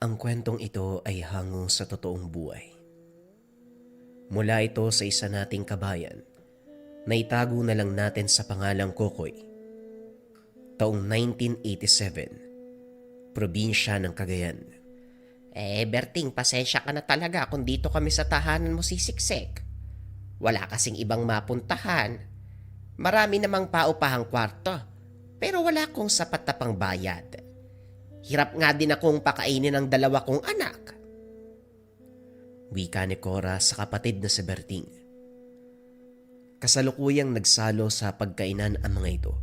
Ang kwentong ito ay hango sa totoong buhay. Mula ito sa isa nating kabayan na itago na lang natin sa pangalang Kokoy. Taong 1987, probinsya ng Cagayan. Berting, pasensya ka na talaga kung dito kami sa tahanan mo sisiksik. Wala kasing ibang mapuntahan. Marami namang paupahang kwarto, pero wala kong sapat na pangbayad. Hirap nga din akong pakainin ng dalawa kong anak. Wika ni Cora sa kapatid na si Berting. Kasalukuyang nagsalo sa pagkainan ang mga ito.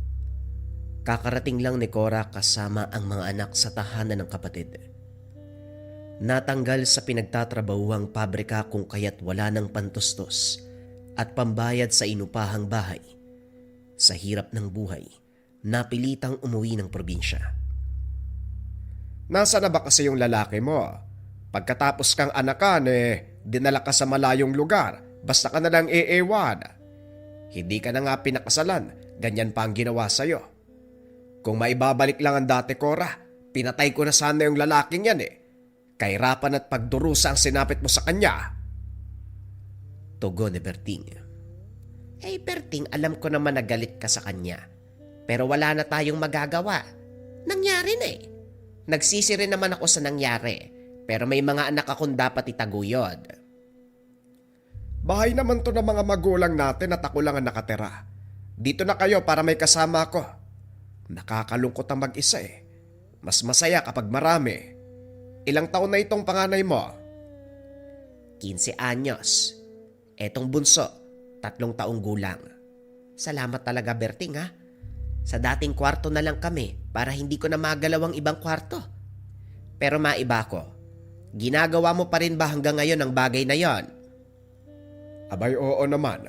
Kakarating lang ni Cora kasama ang mga anak sa tahanan ng kapatid. Natanggal sa pinagtatrabahuang pabrika kung kaya't wala ng pantustos at pambayad sa inupahang bahay. Sa hirap ng buhay, napilitang umuwi ng probinsya. Nasa na ba kasi yung lalaki mo? Pagkatapos kang anakan dinala ka sa malayong lugar, basta ka na lang eewan. Hindi ka na nga pinakasalan, ganyan pa ang ginawa sa'yo. Kung maibabalik lang ang dati, Cora, pinatay ko na sana yung lalaking yan Kahirapan at pagdurusa ang sinapit mo sa kanya. Tugon ni Berting. Berting, alam ko naman na galit ka sa kanya. Pero wala na tayong magagawa. Nangyari na Nagsisi rin naman ako sa nangyari, pero may mga anak akong dapat itaguyod. Bahay naman to ng mga magulang natin at ako lang ang nakatira. Dito na kayo para may kasama ako. Nakakalungkot ang mag-isa Mas masaya kapag marami. Ilang taon na itong panganay mo? 15 anyos. Etong bunso, 3 taong gulang. Salamat talaga, Berting, ha? Sa dating kwarto na lang kami para hindi ko na magalaw ang ibang kwarto. Pero maiba ko, ginagawa mo pa rin ba hanggang ngayon ang bagay na yon? Abay, oo naman.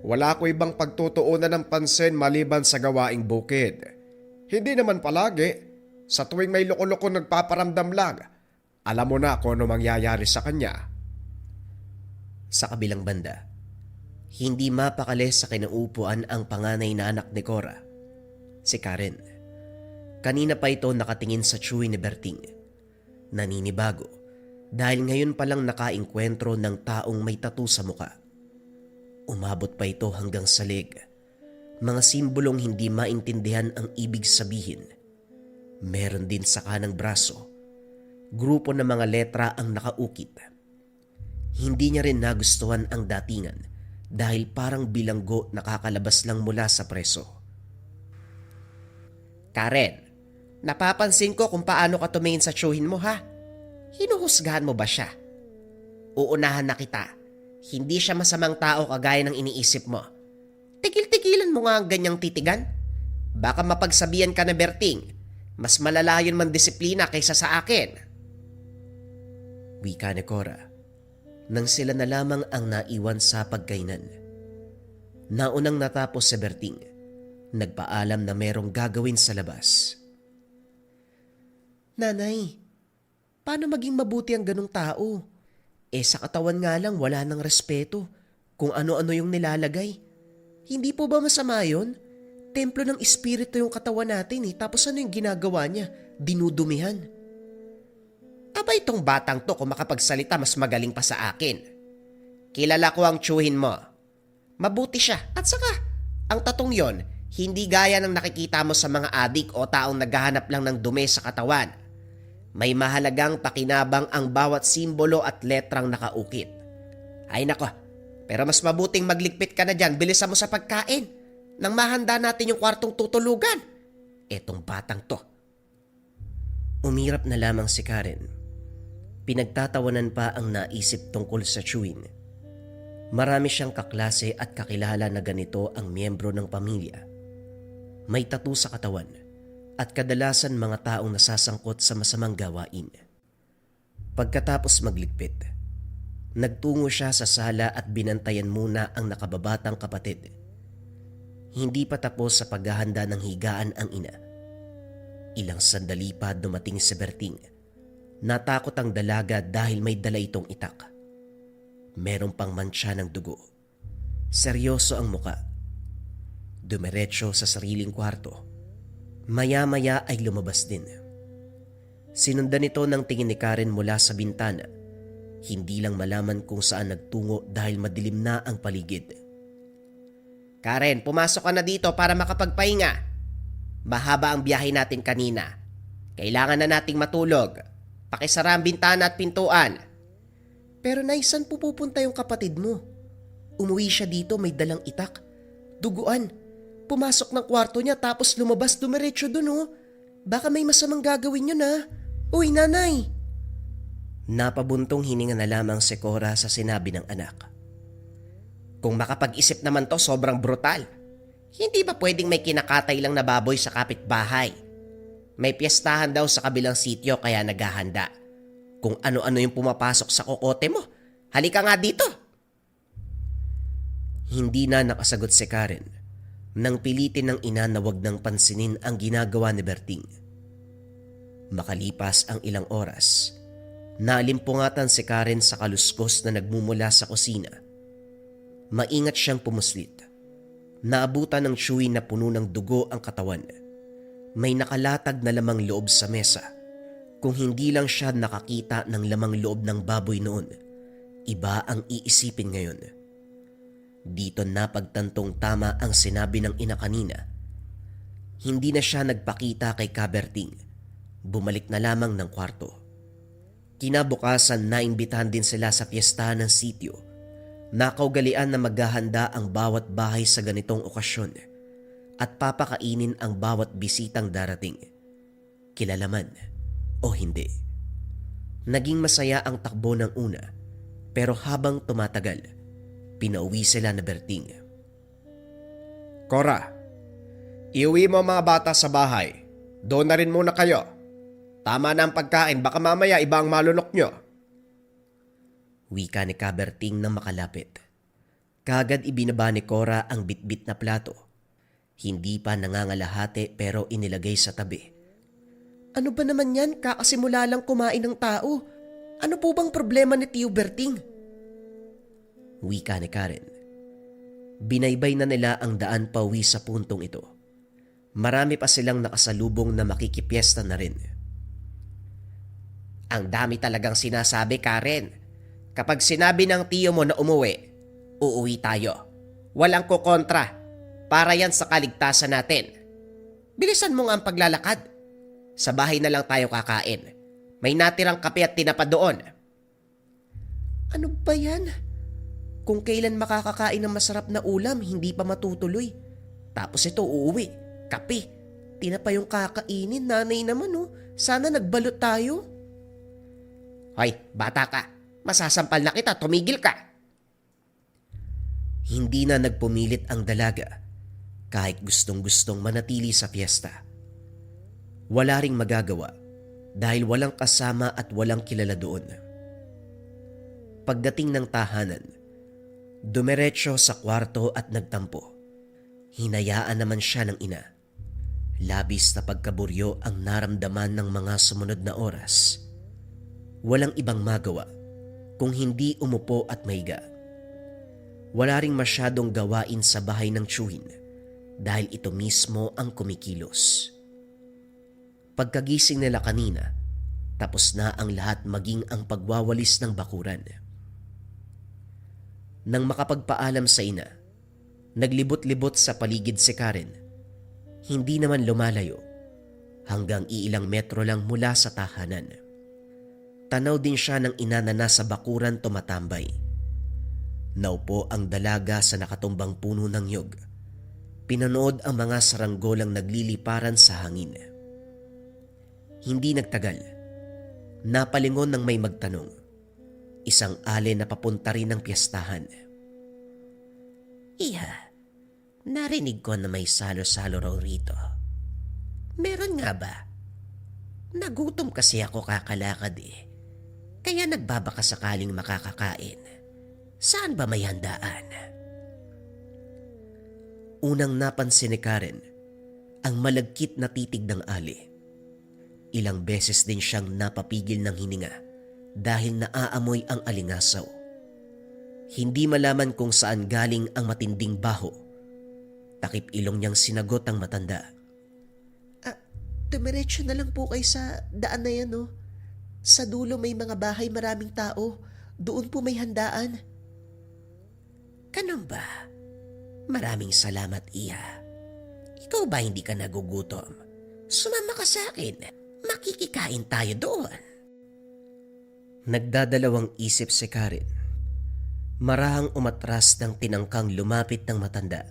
Wala ko ibang pagtutuunan ng pansin maliban sa gawaing bukid. Hindi naman palagi. Sa tuwing may loko-loko nagpaparamdam lang, alam mo na kung ano mangyayari sa kanya. Sa kabilang banda, hindi mapakali sa kinaupuan ang panganay na anak ni Cora, si Karen. Kanina pa ito nakatingin sa chewy ni Berting. Naninibago dahil ngayon palang nakainkwentro ng taong may tattoo sa muka. Umabot pa ito hanggang sa leg. Mga simbolong hindi maintindihan ang ibig sabihin. Meron din sa kanang braso. Grupo ng mga letra ang nakaukit. Hindi niya rin nagustuhan ang datingan dahil parang bilanggo nakakalabas lang mula sa preso. Karen, napapansin ko kung paano ka tumingin sa tsuhin mo, ha? Hinuhusgahan mo ba siya? Uunahan na kita. Hindi siya masamang tao kagaya ng iniisip mo. Tigil-tigilan mo nga ang ganyang titigan. Baka mapagsabihan ka na, Berting. Mas malala yun man disiplina kaysa sa akin. Wika ni Cora nang sila na lamang ang naiwan sa pagkainan. Naunang natapos si Berting. Nagpaalam na merong gagawin sa labas. Nanay, paano maging mabuti ang ganong tao? Sa katawan nga lang wala ng respeto kung ano-ano yung nilalagay. Hindi po ba masama yun? Templo ng espiritu yung katawan natin tapos ano yung ginagawa niya? Dinudumihan. Aba, itong batang to kung makapagsalita mas magaling pa sa akin. Kilala ko ang tsuhin mo. Mabuti siya at saka ang tatong yon hindi gaya ng nakikita mo sa mga adik o taong naghahanap lang ng dumi sa katawan. May mahalagang pakinabang ang bawat simbolo at letrang nakaukit. Ay nako, pero mas mabuting magligpit ka na dyan, bilisan mo sa pagkain nang mahanda natin yung kwartong tutulugan. Etong batang to. Umirap na lamang si Karen. Pinagtatawanan pa ang naisip tungkol sa chewin. Marami siyang kaklase at kakilala na ganito ang miyembro ng pamilya. May tattoo sa katawan at kadalasan mga taong nasasangkot sa masamang gawain. Pagkatapos magligpit, nagtungo siya sa sala at binantayan muna ang nakababatang kapatid. Hindi pa tapos sa paghahanda ng higaan ang ina. Ilang sandali pa dumating si Berting. Natakot ang dalaga dahil may dala itong itak. Meron pang mantsa ng dugo. Seryoso ang muka. Dumiretso sa sariling kwarto. Maya-maya ay lumabas din. Sinundan ito ng tingin ni Karen mula sa bintana. Hindi lang malaman kung saan nagtungo dahil madilim na ang paligid. Karen, pumasok ka na dito para makapagpahinga. Mahaba ang biyahe natin kanina. Kailangan na nating matulog. Pakisara ang bintana at pintuan. Pero Nay, saan pupunta yung kapatid mo? Umuwi siya dito, may dalang itak. Duguan. Pumasok ng kwarto niya tapos lumabas dumiretso dun oh. Baka may masamang gagawin yun ah. Uy, nanay! Napabuntong hininga na lamang si Cora sa sinabi ng anak. Kung makapag-isip naman to, sobrang brutal. Hindi ba pwedeng may kinakatay lang na baboy sa kapitbahay? May piyestahan daw sa kabilang sityo kaya naghahanda. Kung ano-ano yung pumapasok sa kokote mo. Halika nga dito! Hindi na nakasagot si Karen nang pilitin ng ina na wag nang pansinin ang ginagawa ni Berting. Makalipas ang ilang oras, naalimpungatan si Karen sa kaluskos na nagmumula sa kusina. Maingat siyang pumuslit. Naabutan ng chewin na puno ng dugo ang katawan. May nakalatag na lamang loob sa mesa. Kung hindi lang siya nakakita ng lamang loob ng baboy noon, iba ang iisipin ngayon. Dito napagtantong tama ang sinabi ng ina kanina. Hindi na siya nagpakita kay Kaberting. Bumalik na lamang ng kwarto. Kinabukasan naimbitahan din sila sa piyestahan ng sityo. Nakaugalian na maghahanda ang bawat bahay sa ganitong okasyon at papakainin ang bawat bisitang darating. Kilala man o hindi. Naging masaya ang takbo ng una, pero habang tumatagal, pinauwi sila na Berting. Cora, iuwi mo ang mga bata sa bahay. Doon na rin muna kayo. Tama na ang pagkain, baka mamaya iba ang malunok nyo. Wika ni Kaberting na makalapit. Kagad ibinaba ni Cora ang bitbit na plato. Hindi pa nangangalahati pero inilagay sa tabi. Ano ba naman yan? Kakasimula lang kumain ng tao. Ano po bang problema ni Tio Berting? Wika ni Karen. Binaybay na nila ang daan pauwi sa puntong ito. Marami pa silang nakasalubong na makikipiesta na rin. Ang dami talagang sinasabi, Karen. Kapag sinabi ng tiyo mo na umuwi, uuwi tayo. Walang kukontra. Para yan sa kaligtasan natin. Bilisan mo nga ang paglalakad. Sa bahay na lang tayo kakain. May natirang kape at tinapa doon. Ano ba yan? Kung kailan makakakain ng masarap na ulam, hindi pa matutuloy. Tapos ito uuwi, kape. Tinapa yung kakainin, nanay naman oh. Sana nagbalot tayo. Hoy, bata ka. Masasampal na kita, tumigil ka. Hindi na nagpumilit ang dalaga kahit gustong-gustong manatili sa fiesta. Wala ring magagawa dahil walang kasama at walang kilala doon. Pagdating ng tahanan, dumiretso sa kwarto at nagtampo. Hinayaan naman siya ng ina. Labis na pagkaburyo ang naramdaman ng mga sumunod na oras. Walang ibang magawa kung hindi umupo at mahiga. Wala ring masyadong gawain sa bahay ng tiyuhin dahil ito mismo ang kumikilos. Pagkagising nila kanina, tapos na ang lahat maging ang pagwawalis ng bakuran. Nang makapagpaalam sa ina, naglibot-libot sa paligid si Karen. Hindi naman lumalayo, hanggang iilang metro lang mula sa tahanan. Tanaw din siya ng ina na nasa bakuran tumatambay. Naupo ang dalaga sa nakatumbang puno ng nyog. Pinanood ang mga saranggolang nagliliparan sa hangin. Hindi nagtagal. Napalingon ng may magtanong. Isang alin na papunta rin ng piyestahan. Iha, narinig ko na may salo-salo raw rito. Meron nga ba? Nagutom kasi ako kakalakad eh. Kaya nagbabaka sakaling makakakain. Saan ba may handaan? Unang napansin ni Karen ang malagkit na titig ng ali. Ilang beses din siyang napapigil ng hininga dahil naaamoy ang alingasaw. Hindi malaman kung saan galing ang matinding baho. Takip ilong niyang sinagot ang matanda. Dumiretso na lang po kayo sa daan na yan, oh. Sa dulo may mga bahay maraming tao. Doon po may handaan. Ganun ba? Maraming salamat, Iha. Ikaw ba hindi ka nagugutom? Sumama ka sa akin. Makikikain tayo doon. Nagdadalawang isip si Karen. Marahang umatras ng tinangkang lumapit ng matanda.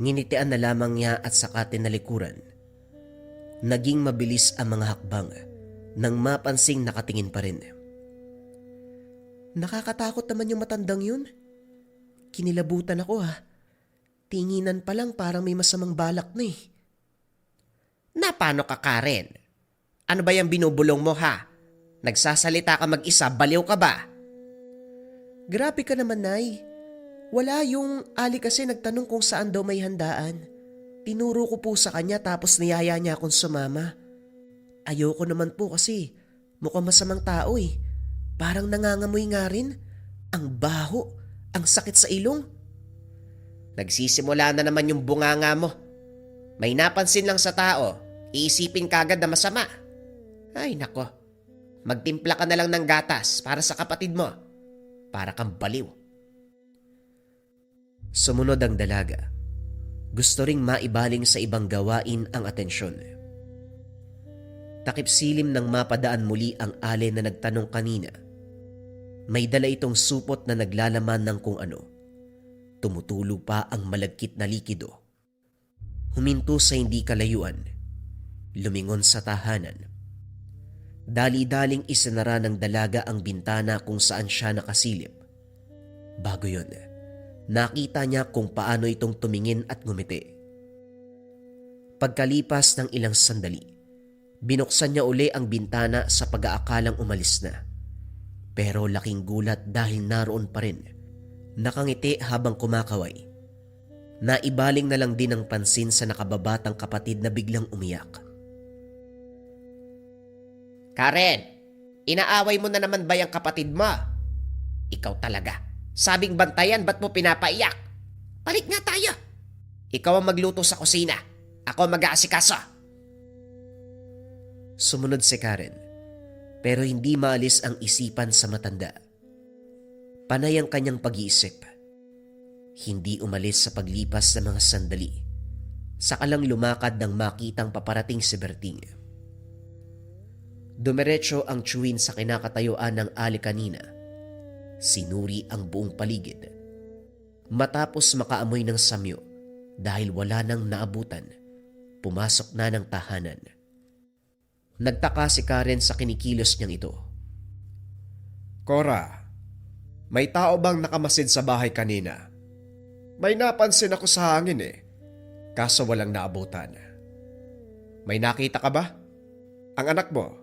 Nginitian na lamang niya at saka tinalikuran. Naging mabilis ang mga hakbang nang mapansing nakatingin pa rin. Nakakatakot naman yung matandang yun. Kinilabutan ako ha. Tinginan pa lang parang may masamang balak na eh. Na paano ka, Karen? Ano ba yung binubulong mo, ha? Nagsasalita ka mag-isa, baliw ka ba? Grabe ka naman, Nay. Wala, yung Ali kasi nagtanong kung saan daw may handaan. Tinuro ko po sa kanya tapos niyaya niya akong sumama. Ayoko naman po kasi mukhang masamang tao eh. Parang nangangamoy nga rin. Ang baho, ang sakit sa ilong. Nagsisimula na naman yung bunganga mo. May napansin lang sa tao, iisipin kagad na masama. Ay nako, magtimpla ka na lang ng gatas para sa kapatid mo. Para kang baliw. Sumunod ang dalaga. Gusto ring maibaling sa ibang gawain ang atensyon. Takip silim nang mapadaan muli ang ale na nagtanong kanina. May dala itong supot na naglalaman ng kung ano. Tumutulo pa ang malagkit na likido. Huminto sa hindi kalayuan. Lumingon sa tahanan. Dali-daling isinara ng dalaga ang bintana kung saan siya nakasilip. Bago yun, nakita niya kung paano itong tumingin at ngumiti. Pagkalipas ng ilang sandali, binuksan niya uli ang bintana sa pag-aakalang umalis na. Pero laking gulat dahil naroon pa rin. Nakangiti habang kumakaway. Naibaling na lang din ang pansin sa nakababatang kapatid na biglang umiyak. Karen, inaaway mo na naman ba yung kapatid mo? Ikaw talaga. Sabing bantayan, ba't mo pinapaiyak? Palit nga tayo. Ikaw ang magluto sa kusina. Ako mag-aasikaso. Sumunod si Karen, pero hindi maalis ang isipan sa matanda. Panay ang kanyang pag-iisip. Hindi umalis sa paglipas ng mga sandali. Saka lang lumakad nang makitang paparating si Berting. Dumiretso ang tsuwin sa kinakatayuan ng ali kanina. Sinuri ang buong paligid. Matapos makaamoy ng samyo dahil wala nang naabutan, pumasok na ng tahanan. Nagtaka si Karen sa kinikilos niyang ito. Cora, may tao bang nakamasid sa bahay kanina? May napansin ako sa hangin eh, kaso walang naabutan. May nakita ka ba? Ang anak mo,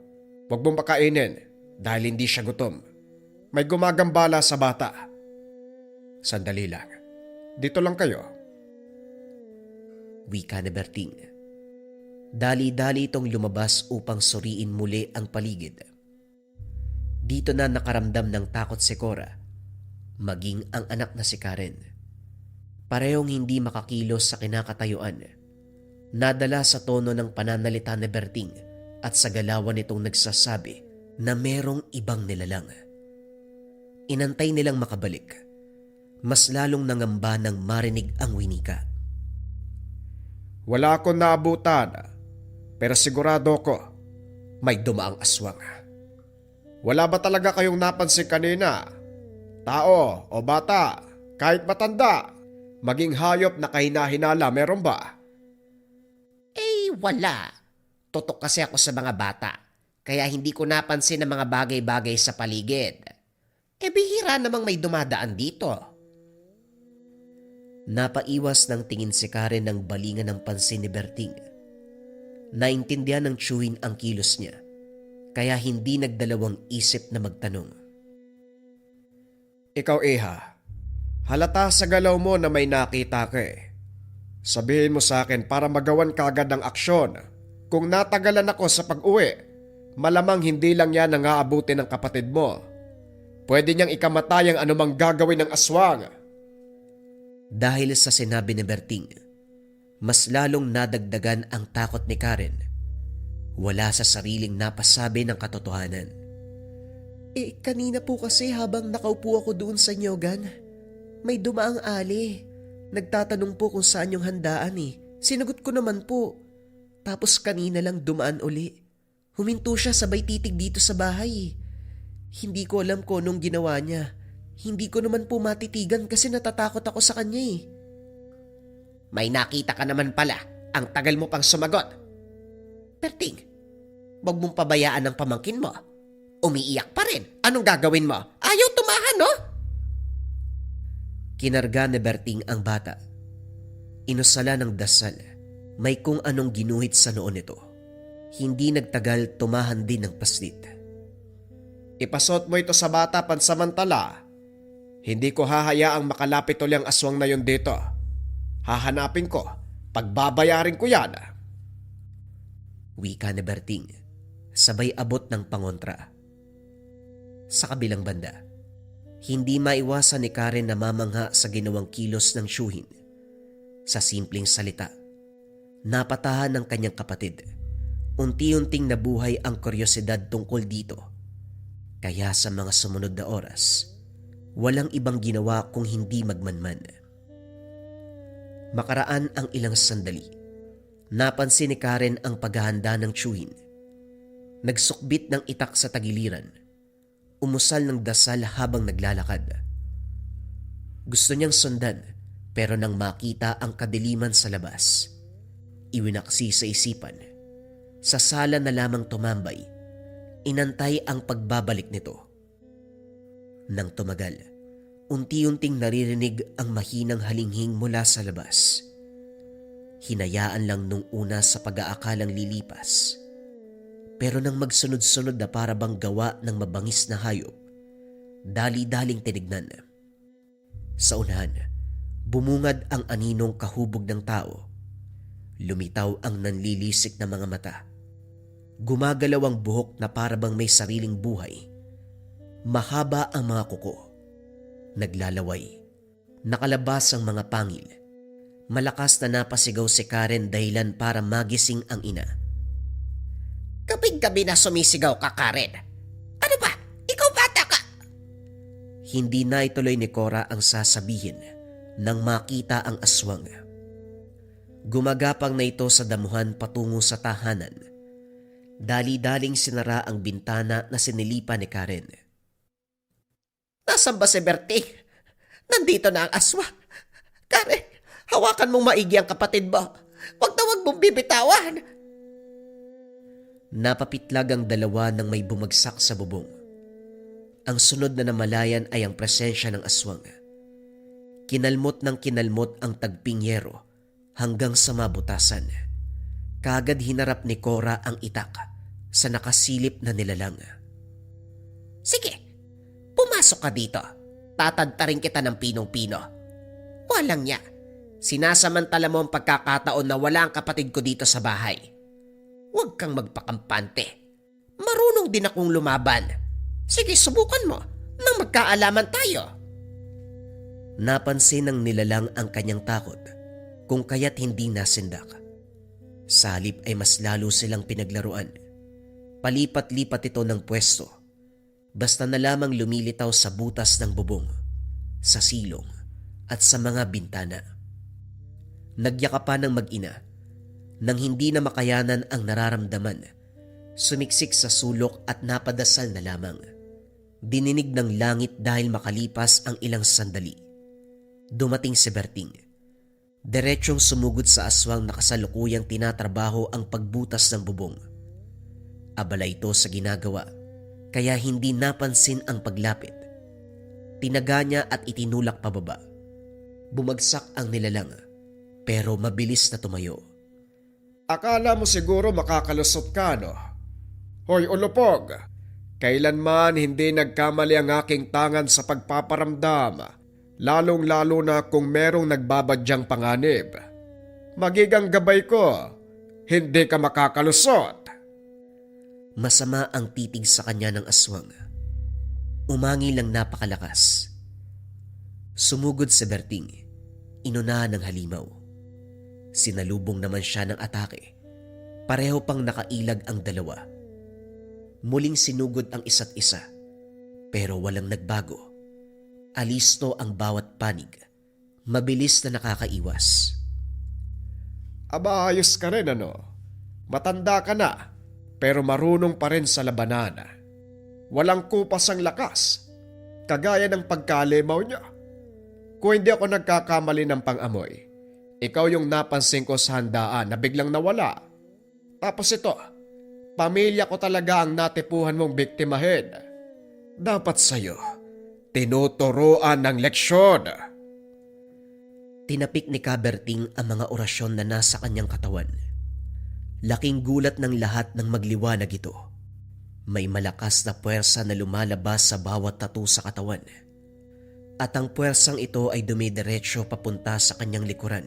huwag mong pakainin dahil hindi siya gutom. May gumagambala sa bata. Sandali lang. Dito lang kayo. Wika ni Berting. Dali-dali itong lumabas upang suriin muli ang paligid. Dito na nakaramdam ng takot si Cora, maging ang anak na si Karen. Parehong hindi makakilos sa kinakatayuan. Nadala sa tono ng pananalita ni Berting at sa galawan nitong nagsasabi na merong ibang nilalang. Inantay nilang makabalik. Mas lalong nangamba nang marinig ang winika. Wala akong naabutan, pero sigurado ko may dumaang aswang. Wala ba talaga kayong napansin kanina? Tao o bata, kahit matanda, maging hayop na kahina-hinala, meron ba? Wala. Tutok kasi ako sa mga bata, kaya hindi ko napansin ang mga bagay-bagay sa paligid. Bihira namang may dumadaan dito. Napaiwas ng tingin si Karen ng balingan ng pansin ni Berting. Naintindihan ng tsuwin ang kilos niya, kaya hindi nagdalawang isip na magtanong. Ikaw, Iha, halata sa galaw mo na may nakita ka eh. Sabihin mo sa akin para magawan kagad ng aksyon. Kung natagalan ako sa pag-uwi, malamang hindi lang yan ang aabutin ng kapatid mo. Pwede niyang ikamatay ang anumang gagawin ng aswang. Dahil sa sinabi ni Berting, mas lalong nadagdagan ang takot ni Karen Wala sa sariling napasabi ng katotohanan. Kanina po kasi habang nakaupo ako doon sa nyogan, may dumaang ali. Nagtatanong po kung saan yung handaan Sinagot ko naman po. Tapos kanina lang dumaan uli. Huminto siya sabay titig dito sa bahay Hindi ko alam kung anong ginawa niya. Hindi ko naman po matitigan kasi natatakot ako sa kanya May nakita ka naman pala. Ang tagal mo pang sumagot. Berting, wag mong pabayaan ang pamangkin mo. Umiiyak pa rin. Anong gagawin mo? Ayaw tumahan, no? Kinarga ni Berting ang bata. Inusala ng dasal. May kung anong ginuhit sa noon nito. Hindi nagtagal tumahan din ng paslit. Ipasot mo ito sa bata pansamantala. Hindi ko hahayaang makalapit ulit ang aswang na yun dito. Hahanapin ko. Pagbabayarin ko yan. Wika ni Berting. Sabay abot ng pangontra. Sa kabilang banda, hindi maiwasan ni Karen na mamangha sa ginawang kilos ng Shuhin. Sa simpleng salita, napatahan ng kanyang kapatid. Unti-unting nabuhay ang kuryosidad tungkol dito. Kaya sa mga sumunod na oras, walang ibang ginawa kung hindi magmanman. Makaraan ang ilang sandali. Napansin ni Karen ang paghahanda ng Shuhin. Nagsukbit ng itak sa tagiliran. Umusal ng dasal habang naglalakad. Gusto niyang sundan pero nang makita ang kadiliman sa labas, iwinaksi sa isipan. Sa sala na lamang tumambay, inantay ang pagbabalik nito. Nang tumagal, unti-unting naririnig ang mahinang halinghing mula sa labas. Hinayaan lang nung una sa pag-aakalang lilipas. Pero nang magsunod-sunod na para bang gawa ng mabangis na hayop, dali-daling tinignan. Sa unahan, bumungad ang aninong kahubog ng tao. Lumitaw ang nanlilisik na mga mata. Gumagalaw ang buhok na para bang may sariling buhay. Mahaba ang mga kuko. Naglalaway. Nakalabas ang mga pangil. Malakas na napasigaw si Karen dahilan para magising ang ina. Gabing-gabi na sumisigaw ka, Karen. Ano ba? Ikaw bata ka! Hindi na ituloy ni Cora ang sasabihin nang makita ang aswang. Gumagapang na ito sa damuhan patungo sa tahanan. Dali-daling sinara ang bintana na sinilipan ni Karen. Nasaan ba si Berting? Nandito na ang aswang. Karen, hawakan mong maigi ang kapatid mo. Wag na wag mong bibitawan. Napapitlag ang dalawa nang may bumagsak sa bubong. Ang sunod na namalayan ay ang presensya ng aswang. Kinalmot ng kinalmot ang tagpingyero hanggang sa mabutasan. Kaagad hinarap ni Cora ang itak sa nakasilip na nilalang. Sige, pumasok ka dito. Tatantarin kita ng pinong-pino. Walang niya. Sinasamantala mo ang pagkakataon na wala ang kapatid ko dito sa bahay. Huwag kang magpakampante. Marunong din akong lumaban. Sige, subukan mo nang magkaalaman tayo. Napansin ng nilalang ang kanyang takot kung kaya't hindi nasindak. Sa halip ay mas lalo silang pinaglaruan. Palipat-lipat ito ng pwesto. Basta na lamang lumilitaw sa butas ng bubong, sa silong at sa mga bintana. Nagyakapan ng mag-ina. Nang hindi na makayanan ang nararamdaman, sumiksik sa sulok at napadasal na lamang. Dininig ng langit dahil makalipas ang ilang sandali. Dumating si Berting. Diretsyong sumugod sa aswang na kasalukuyang tinatrabaho ang pagbutas ng bubong. Abala ito sa ginagawa, kaya hindi napansin ang paglapit. Tinaga niya at itinulak pababa. Bumagsak ang nilalang, pero mabilis na tumayo. Akala mo siguro makakalusot ka, no? Hoy, ulupog! Kailanman hindi nagkamali ang aking tangan sa pagpaparamdam, lalong-lalo na kung merong nagbabadyang panganib. Magigang gabay ko, hindi ka makakalusot. Masama ang titig sa kanya ng aswang. Umangi lang napakalakas. Sumugod si Berting, inunahan ng halimaw. Sinalubong naman siya ng atake, Pareho pang nakailag ang dalawa. Muling sinugod ang isa't isa, pero walang nagbago. Alisto ang bawat panig, mabilis na nakakaiwas. Aba, ayos ka rin ano. Matanda ka na, pero marunong pa rin sa labanan. Walang kupas ang lakas, kagaya ng pagkalimaw niya. Kung hindi ako nagkakamali ng pang-amoy, ikaw yung napansin ko sa handaan na biglang nawala. Tapos ito, pamilya ko talaga ang natipuhan mong biktimahin. Dapat sa'yo, tinuturuan ng leksyon. Tinapik ni Kaberting ang mga orasyon na nasa kanyang katawan. Laking gulat ng lahat ng magliwanag ito. May malakas na puwersa na lumalabas sa bawat tattoo sa katawan. At ang puwersang ito ay dumidiretso papunta sa kanyang likuran.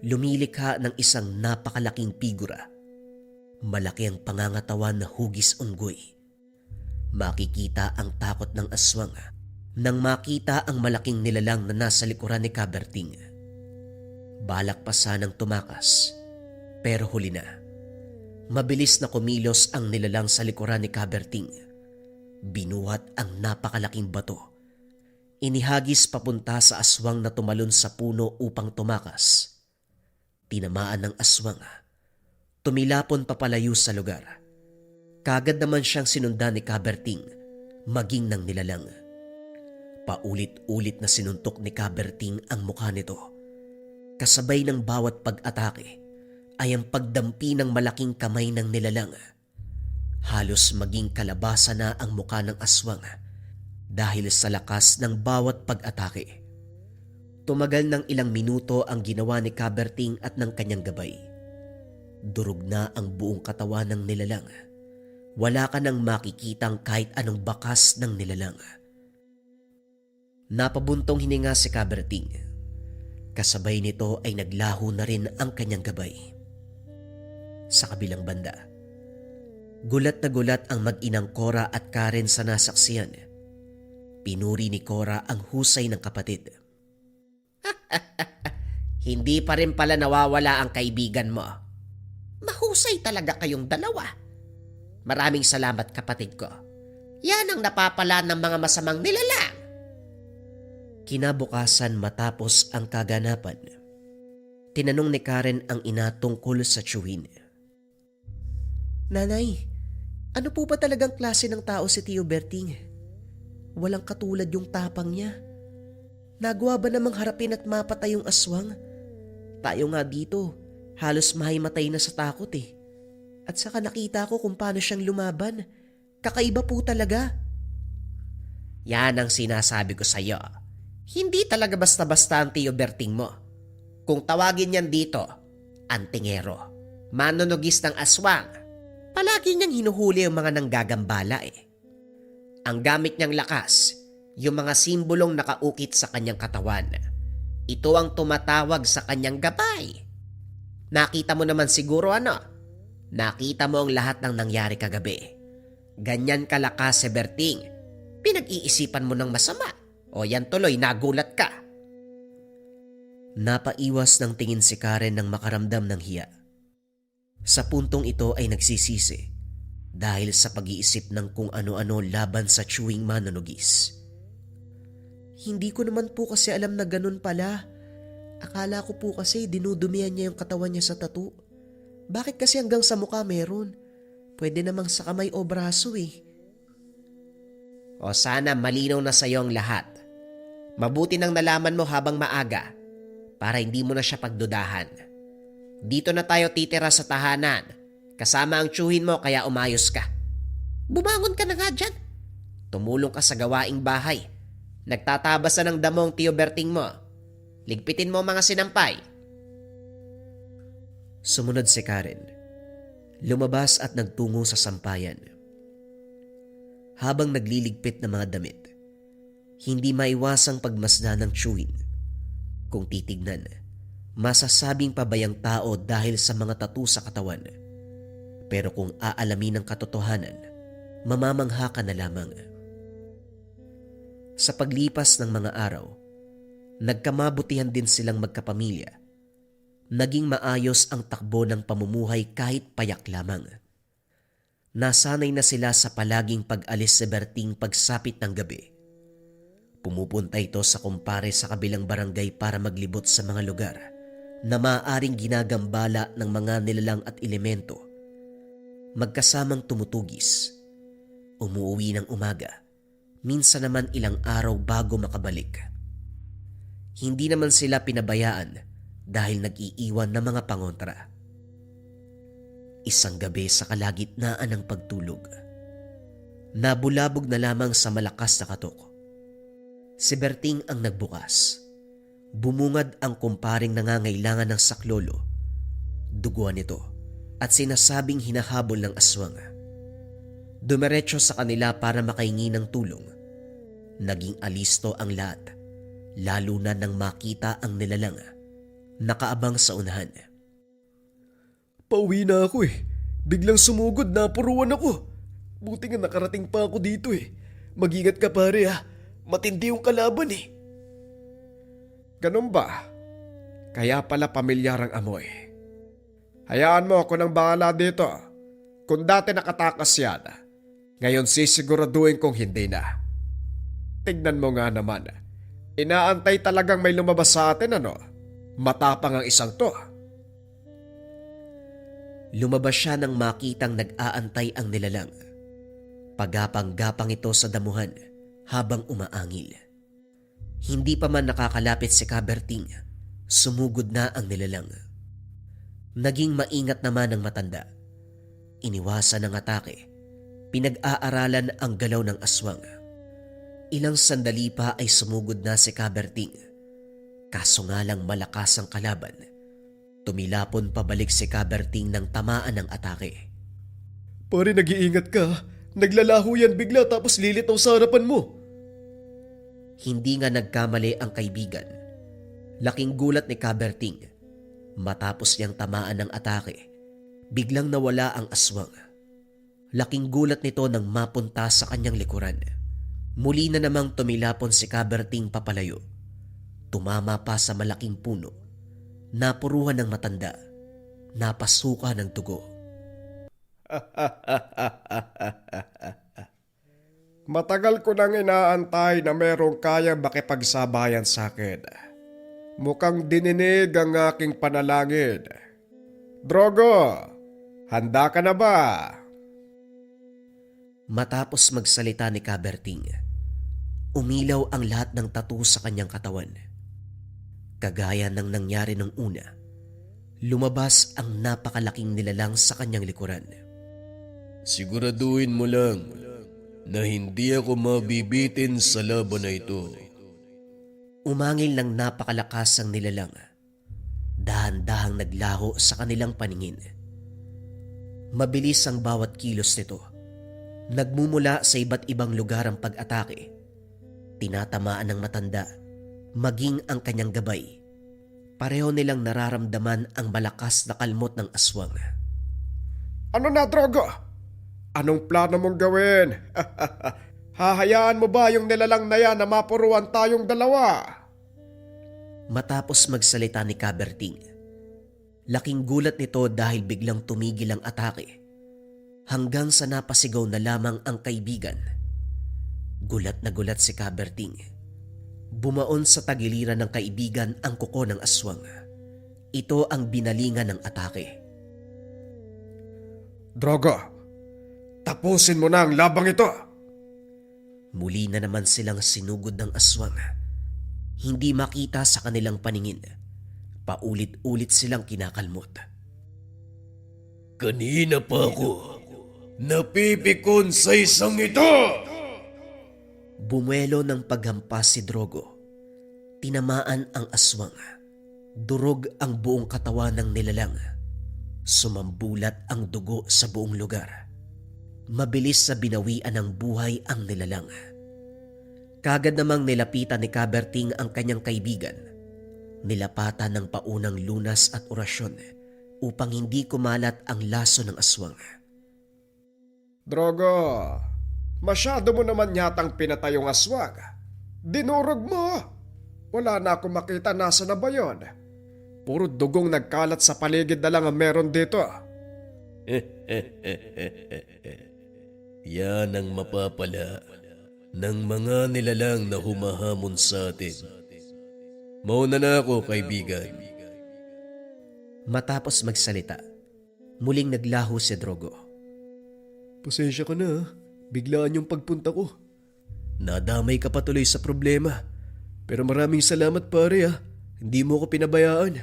Lumilikha ng isang napakalaking figura. Malaki ang pangangatawan na hugis unggoy. Makikita ang takot ng aswang nang makita ang malaking nilalang na nasa likuran ni Kaberting. Balak pa sanang tumakas, pero huli na. Mabilis na kumilos ang nilalang sa likuran ni Kaberting. Binuhat ang napakalaking bato. Inihagis papunta sa aswang na tumalon sa puno upang tumakas. Tinamaan ng aswang. Tumilapon papalayo sa lugar. Kagad naman siyang sinundan ni Kaberting, maging ng nilalang. Paulit-ulit na sinuntok ni Kaberting ang mukha nito. Kasabay ng bawat pag-atake ay ang pagdampi ng malaking kamay ng nilalang. Halos maging kalabasa na ang mukha ng aswang dahil sa lakas ng bawat pag-atake. Tumagal ng ilang minuto ang ginawa ni Kaberting at ng kanyang gabay. Durog na ang buong katawan ng nilalang. Wala ka nang makikitang kahit anong bakas ng nilalang. Napabuntong hininga si Kaberting. Kasabay nito ay naglaho na rin ang kanyang gabay. Sa kabilang banda, gulat na gulat ang mag-inang Cora at Karen sa nasaksiyan. Pinuri ni Cora ang husay ng kapatid. Hindi pa rin pala nawawala ang kaibigan mo. Mahusay talaga kayong dalawa. Maraming salamat kapatid ko. Yan ang napapala ng mga masamang nilalang. Kinabukasan matapos ang kaganapan, tinanong ni Karen ang ina tungkol sa tiyuhin. Nanay, ano po ba talagang klase ng tao si Tio Berting? Walang katulad yung tapang niya. Nagawa ba namang harapin at mapatay yung aswang? Tayo nga dito, halos mahimatay na sa takot eh. At saka nakita ko kung paano siyang lumaban. Kakaiba po talaga. Yan ang sinasabi ko sa'yo. Hindi talaga basta-basta ang Tio Berting mo. Kung tawagin niyan dito, antingero, manunugis ng aswang. Palagi niyang hinuhuli ang mga nanggagambala eh. Ang gamit niyang lakas, yung mga simbolong nakaukit sa kanyang katawan. Ito ang tumatawag sa kanyang gabay. Nakita mo naman siguro ano? Nakita mo ang lahat ng nangyari kagabi. Ganyan kalakas si Berting. Pinag-iisipan mo ng masama. O yan tuloy, nagulat ka. Napaiwas ng tingin si Karen nang makaramdam ng hiya. Sa puntong ito ay nagsisisi dahil sa pag-iisip ng kung ano-ano laban sa chewing manunugis. Hindi ko naman po kasi alam na ganun pala. Akala ko po kasi dinudumihan niya yung katawan niya sa tattoo. Bakit kasi hanggang sa mukha meron? Pwede namang sa kamay o braso eh. O sana malinaw na sa iyo ang lahat. Mabuti nang nalaman mo habang maaga para hindi mo na siya pagdudahan. Dito na tayo titira sa tahanan. Kasama ang tiyuhin mo kaya umayos ka. Bumangon ka na nga dyan. Tumulong ka sa gawaing bahay. Nagtatabas na ng damong Tio Berting mo. Ligpitin mo mga sinampay. Sumunod si Karen. Lumabas at nagtungo sa sampayan. Habang nagliligpit ng mga damit, hindi maiwasang pagmasdan ng tiyuhin. Kung titignan, masasabing pabayang tao dahil sa mga tattoo sa katawan. Pero kung aalamin ng katotohanan, mamamangha ka na lamang. Sa paglipas ng mga araw, nagkamabutihan din silang magkapamilya. Naging maayos ang takbo ng pamumuhay kahit payak lamang. Nasanay na sila sa palaging pag-alis si Berting pagsapit ng gabi. Pumupunta ito sa kumpare sa kabilang barangay para maglibot sa mga lugar na maaaring ginagambala ng mga nilalang at elemento. Magkasamang tumutugis. Umuwi ng umaga, minsan naman ilang araw bago makabalik. Hindi naman sila pinabayaan dahil nag-iiwan ng mga pangontra. Isang gabi sa kalagitnaan ng pagtulog, nabulabog na lamang sa malakas na katok. Si Berting ang nagbukas. Bumungad ang kumparing nangangailangan ng saklolo. Duguan ito at sinasabing hinahabol ng aswang. Dumiretso sa kanila para makahingi ng tulong. Naging alisto ang lahat, lalo na nang makita ang nilalang. Nakaabang sa unahan. Pauwi na ako eh. Biglang sumugod na puruan ako. Buti nga nakarating pa ako dito eh. Mag-ingat ka pare ha. Matindi yung kalaban eh. Ganun ba? Kaya pala pamilyar ang amoy. Hayaan mo ako nang bahala dito. Kung dati nakatakas yan, ngayon sisiguraduhin kong hindi na. Tignan mo nga naman. Inaantay talagang may lumabas sa atin ano? Matapang ang isang to. Lumabas siya nang makitang nag-aantay ang nilalang. Pagapang-gapang ito sa damuhan habang umaangil. Hindi pa man nakakalapit si Kaberting, sumugod na ang nilalang. Naging maingat naman ang matanda. Iniwasan ang atake. Pinag-aaralan ang galaw ng aswang. Ilang sandali pa ay sumugod na si Kaberting. Kaso nga lang malakas ang kalaban. Tumilapon pabalik si Kaberting nang tamaan ng atake. Pare nag-iingat ka. Naglalaho yan bigla tapos lilitaw sa harapan mo. Hindi nga nagkamali ang kaibigan. Laking gulat ni Kaberting. Matapos niyang tamaan ng atake, biglang nawala ang aswang. Laking gulat nito nang mapunta sa kanyang likuran. Muli na namang tumilapon si Kaberting papalayo. Tumama pa sa malaking puno. Napuruhan ng matanda. Napasuka ng dugo. Matagal ko nang inaantay na merong kayang makipagsabayan sa akin. Mukhang dininig ang aking panalangin. Drogo, handa ka na ba? Matapos magsalita ni Kaberting, umilaw ang lahat ng tattoo sa kanyang katawan. Kagaya ng nangyari nung una, lumabas ang napakalaking nilalang sa kanyang likuran. Siguraduhin mo lang na hindi ako mabibitin sa laban na ito. Umangil ng napakalakas ang nilalang. Dahan-dahang naglaho sa kanilang paningin. Mabilis ang bawat kilos nito. Nagmumula sa iba't ibang lugar ang pag-atake. Tinatamaan ng matanda, maging ang kanyang gabay. Pareho nilang nararamdaman ang malakas na kalmot ng aswang. Ano na, Drogo? Anong plano mong gawin? Hahayaan mo ba yung nilalang na yan na mapuruan tayong dalawa? Matapos magsalita ni Kaberting, laking gulat nito dahil biglang tumigil ang atake. Hanggang sa napasigaw na lamang ang kaibigan. Gulat na gulat si Kaberting. Bumaon sa tagiliran ng kaibigan ang kuko ng aswang. Ito ang binalingan ng atake. Drogo, tapusin mo na ang labang ito. Muli na naman silang sinugod ng aswang. Hindi makita sa kanilang paningin. Paulit-ulit silang kinakalmot. Kanina pa ako napipikon sa isang ito. Bumuelo ng paghampas si Drogo. Tinamaan ang aswang. Durog ang buong katawan ng nilalang. Sumambulat ang dugo sa buong lugar. Mabilis sa binawian ng buhay ang nilalang. Kagad namang nilapitan ni Kaberting ang kanyang kaibigan. Nilapatan ng paunang lunas at orasyon upang hindi kumalat ang laso ng aswang. Drogo, masyado mo naman yatang pinatay yung aswang. Dinurog mo. Wala na akong makita nasa na ba yun. Puro dugong nagkalat sa paligid na lang ang meron dito. Yan ang mapapala ng mga nilalang na humahamon sa atin. Mauna na ako, kaibigan. Matapos magsalita, muling naglaho si Drogo. Pasensya ka na, biglaan yung pagpunta ko. Nadamay ka pa tuloy sa problema. Pero maraming salamat pare ah. Hindi mo ko pinabayaan.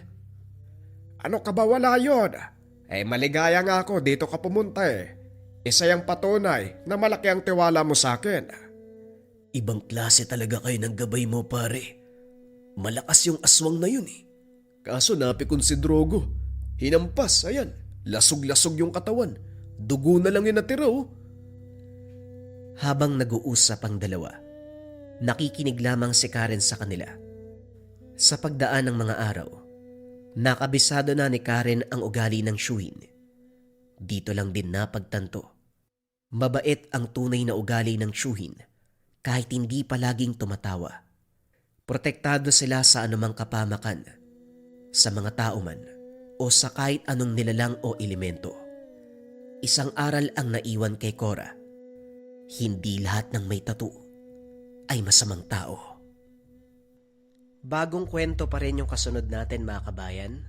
Ano ka ba, wala yun? Maligaya nga ako dito ka pumunta Isa yung patunay na malaki ang tiwala mo sa akin. Ibang klase talaga kayo ng gabay mo pare. Malakas yung aswang na yun Kaso napikon si Drogo. Hinampas, ayan. Lasog-lasog yung katawan. Dugo na lang yung natira Habang nag-uusap ang dalawa, nakikinig lamang si Karen sa kanila. Sa pagdaan ng mga araw, nakabisado na ni Karen ang ugali ng Shuin. Dito lang din napagtanto. Mabait ang tunay na ugali ng Shuin kahit hindi palaging tumatawa. Protektado sila sa anumang kapamakan, sa mga tao man o sa kahit anong nilalang o elemento. Isang aral ang naiwan kay Cora. Hindi lahat ng may tattoo ay masamang tao. Bagong kwento pa rin yung kasunod natin mga kabayan.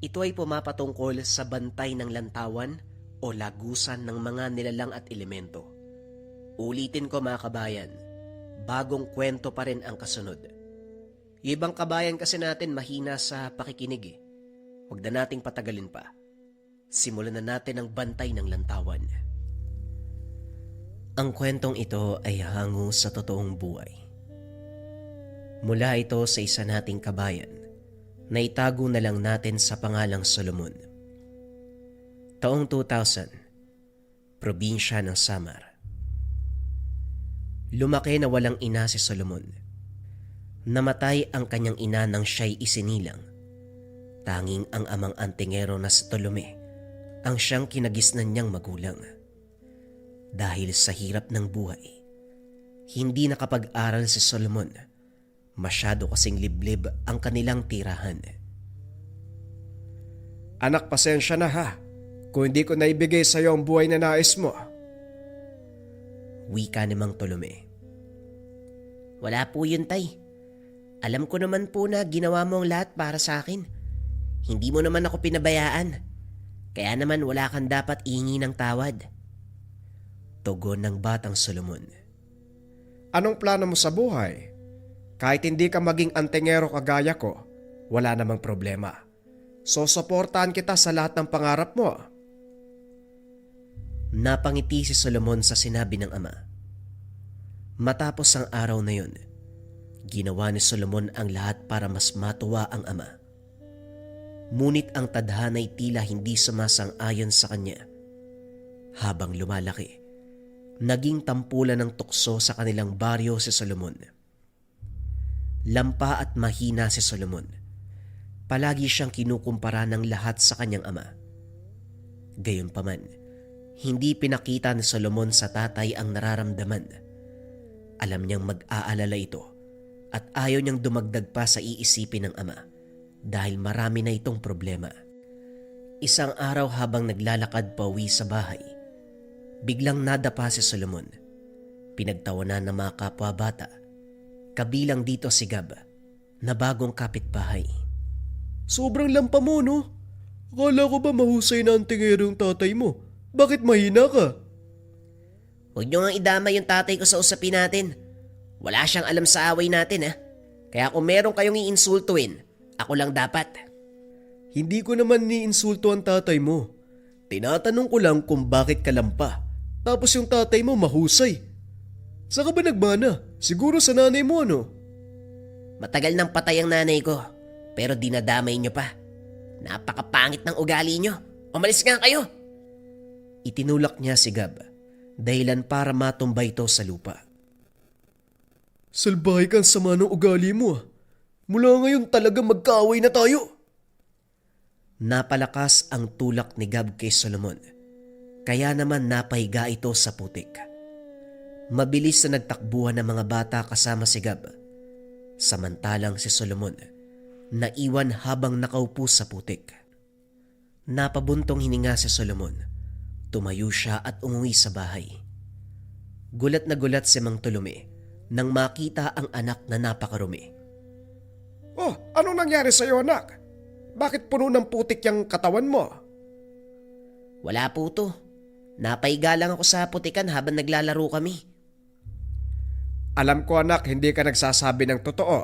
Ito ay pumapatungkol sa bantay ng lantawan o lagusan ng mga nilalang at elemento. Ulitin ko mga kabayan, bagong kwento pa rin ang kasunod. Yung ibang kabayan kasi natin mahina sa pakikinig Huwag na nating patagalin pa. Simulan na natin ang bantay ng lantawan. Ang kwentong ito ay hango sa totoong buhay. Mula ito sa isa nating kabayan na itago na lang natin sa pangalang Solomon. Taong 2000, probinsya ng Samar. Lumaki na walang ina si Solomon. Namatay ang kanyang ina nang siya'y isinilang. Tanging ang amang antingero na si Tolome ang siyang kinagisnan niyang magulang. Dahil sa hirap ng buhay, hindi nakapag-aral si Solomon. Masyado kasing liblib ang kanilang tirahan. Anak, pasensya na ha. Kung hindi ko naibigay sa iyo ang buhay na nais mo. Wika ni Mang Tolome. Wala po yun, tay. Alam ko naman po na ginawa mo ang lahat para sa akin. Hindi mo naman ako pinabayaan. Kaya naman wala kang dapat ihingi ng tawad. Tugon ng batang Solomon. Anong plano mo sa buhay? Kahit hindi ka maging antingero kagaya ko, wala namang problema. Susuportahan kita sa lahat ng pangarap mo. Napangiti si Solomon sa sinabi ng ama. Matapos ang araw na yun, ginawa ni Solomon ang lahat para mas matuwa ang ama. Ngunit ang tadhana'y tila hindi sumasang-ayon sa kanya. Habang lumalaki, naging tampulan ng tukso sa kanilang baryo si Solomon. Lampa at mahina si Solomon. Palagi siyang kinukumpara ng lahat sa kanyang ama. Gayunpaman, hindi pinakita ni Solomon sa tatay ang nararamdaman. Alam niyang mag-aalala ito at ayaw niyang dumagdag pa sa iisipin ng ama dahil marami na itong problema. Isang araw habang naglalakad pauwi sa bahay, biglang nadapa si Solomon. Pinagtawanan ng mga kapwa bata, kabilang dito si Gab, na bagong kapitbahay. Sobrang lampa mo, no? Akala ko ba mahusay na ang tingero yung tatay mo? Bakit mahina ka? Huwag niyo nga idama yung tatay ko sa usapin natin. Wala siyang alam sa away natin Kaya kung meron kayong iinsultuin, ako lang dapat. Hindi ko naman ni-insulto ang tatay mo. Tinatanong ko lang kung bakit ka lampa. Tapos yung tatay mo mahusay. Saan ka ba nagmana? Siguro sa nanay mo, ano? Matagal nang patay ang nanay ko, pero dinadamay niyo pa. Napakapangit ng ugali niyo. Umalis nga kayo. Itinulak niya si Gab, dahilan para matumbay ito sa lupa. Salbahe kang sama ng ugali mo. Mula ngayon talaga magkaaway na tayo. Napalakas ang tulak ni Gab kay Solomon, kaya naman napahiga ito sa putik. Mabilis na nagtakbuhan ng mga bata kasama si Gab. Samantalang si Solomon, naiwan habang nakaupo sa putik. Napabuntong hininga si Solomon. Tumayo siya at umuwi sa bahay. Gulat na gulat si Mang Tolome nang makita ang anak na napakarumi. Oh, anong nangyari sa'yo anak? Bakit puno ng putik yung katawan mo? Wala po to. Napaiga lang ako sa putikan habang naglalaro kami. Alam ko anak, hindi ka nagsasabi ng totoo.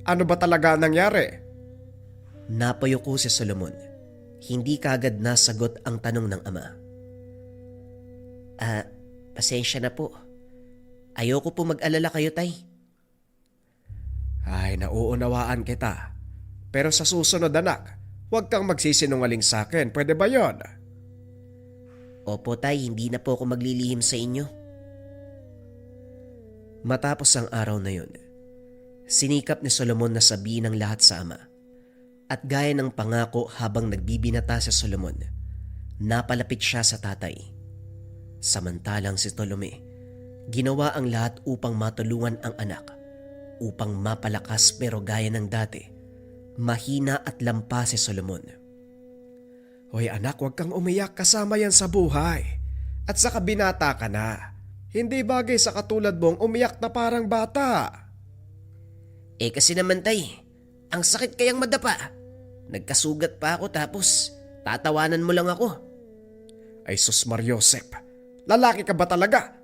Ano ba talaga ang nangyari? Napayuko si Solomon. Hindi kaagad nasagot ang tanong ng ama. Pasensya na po. Ayoko po mag-alala kayo, tay. Ay, nauunawaan kita. Pero sa susunod anak, huwag kang magsisinungaling sa akin. Pwede ba yon? Opo, tay. Hindi na po ako maglilihim sa inyo. Matapos ang araw na yun, sinikap ni Solomon na sabihin ang lahat sa ama. At gaya ng pangako habang nagbibinata si Solomon, napalapit siya sa tatay. Samantalang si Tolome, ginawa ang lahat upang matulungan ang anak, upang mapalakas pero gaya ng dati, mahina at lampa si Solomon. Hoy anak, huwag kang umiyak, kasama yan sa buhay. At saka binata ka na. Hindi bagay sa katulad mong umiyak na parang bata. Kasi naman tay, ang sakit kayang madapa. Nagkasugat pa ako tapos tatawanan mo lang ako. Ay sus Mariosep, lalaki ka ba talaga?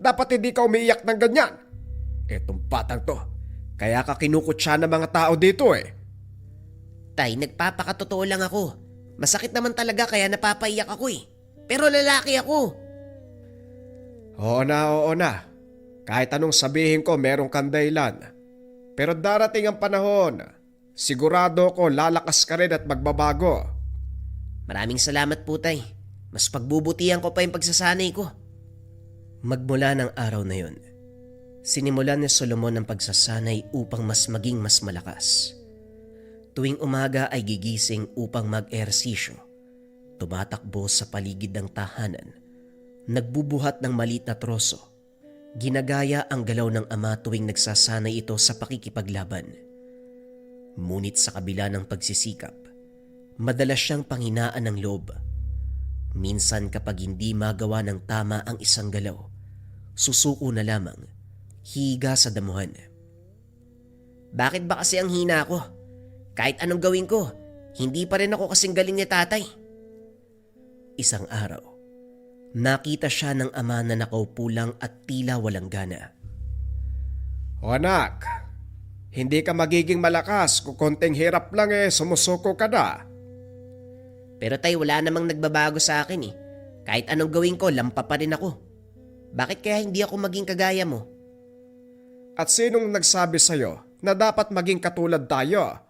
Dapat hindi ka umiiyak ng ganyan. Etong batang to, kaya ka kinukutsa ng mga tao dito eh. Tay, nagpapakatotoo lang ako. Masakit naman talaga kaya napapaiyak ako eh. Pero lalaki ako. Oo na. Kahit anong sabihin ko, meron kang dahilan. Pero darating ang panahon, sigurado ko lalakas ka rin at magbabago. Maraming salamat po, tay. Mas pagbubutihan ko pa yung pagsasanay ko. Magmula ng araw na yun, sinimulan ni Solomon ang pagsasanay upang mas maging mas malakas. Tuwing umaga ay gigising upang mag-ehersisyo. Tumatakbo sa paligid ng tahanan. Nagbubuhat ng maliit na troso. Ginagaya ang galaw ng ama tuwing nagsasanay ito sa pakikipaglaban. Ngunit sa kabila ng pagsisikap, madalas siyang panghinaan ng loob. Minsan kapag hindi magawa ng tama ang isang galaw, susuko na lamang, higa sa damuhan. Bakit ba kasi ang hina ko? Kahit anong gawin ko, hindi pa rin ako kasing galing ni tatay. Isang araw, nakita siya ng ama na nakaupo lang at tila walang gana. O anak, hindi ka magiging malakas kung konting hirap lang sumusuko ka na. Pero tay, wala namang nagbabago sa akin eh. Kahit anong gawin ko, lampa pa rin ako. Bakit kaya hindi ako maging kagaya mo? At sinong nagsabi sa'yo na dapat maging katulad tayo?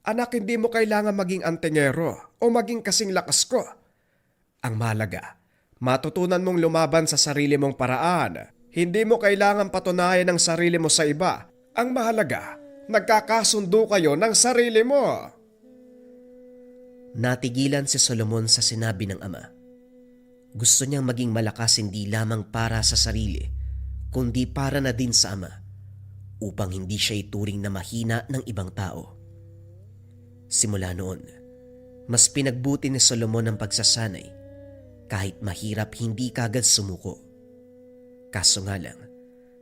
Anak, hindi mo kailangan maging antingero o maging kasing lakas ko. Ang mahalaga, matutunan mong lumaban sa sarili mong paraan. Hindi mo kailangan patunayan ang sarili mo sa iba. Ang mahalaga, nagkakasundo kayo ng sarili mo. Natigilan si Solomon sa sinabi ng ama. Gusto niyang maging malakas hindi lamang para sa sarili, kundi para na din sa ama, upang hindi siya ituring na mahina ng ibang tao. Simula noon, mas pinagbuti ni Solomon ang pagsasanay, kahit mahirap hindi kagad sumuko. Kaso nga lang,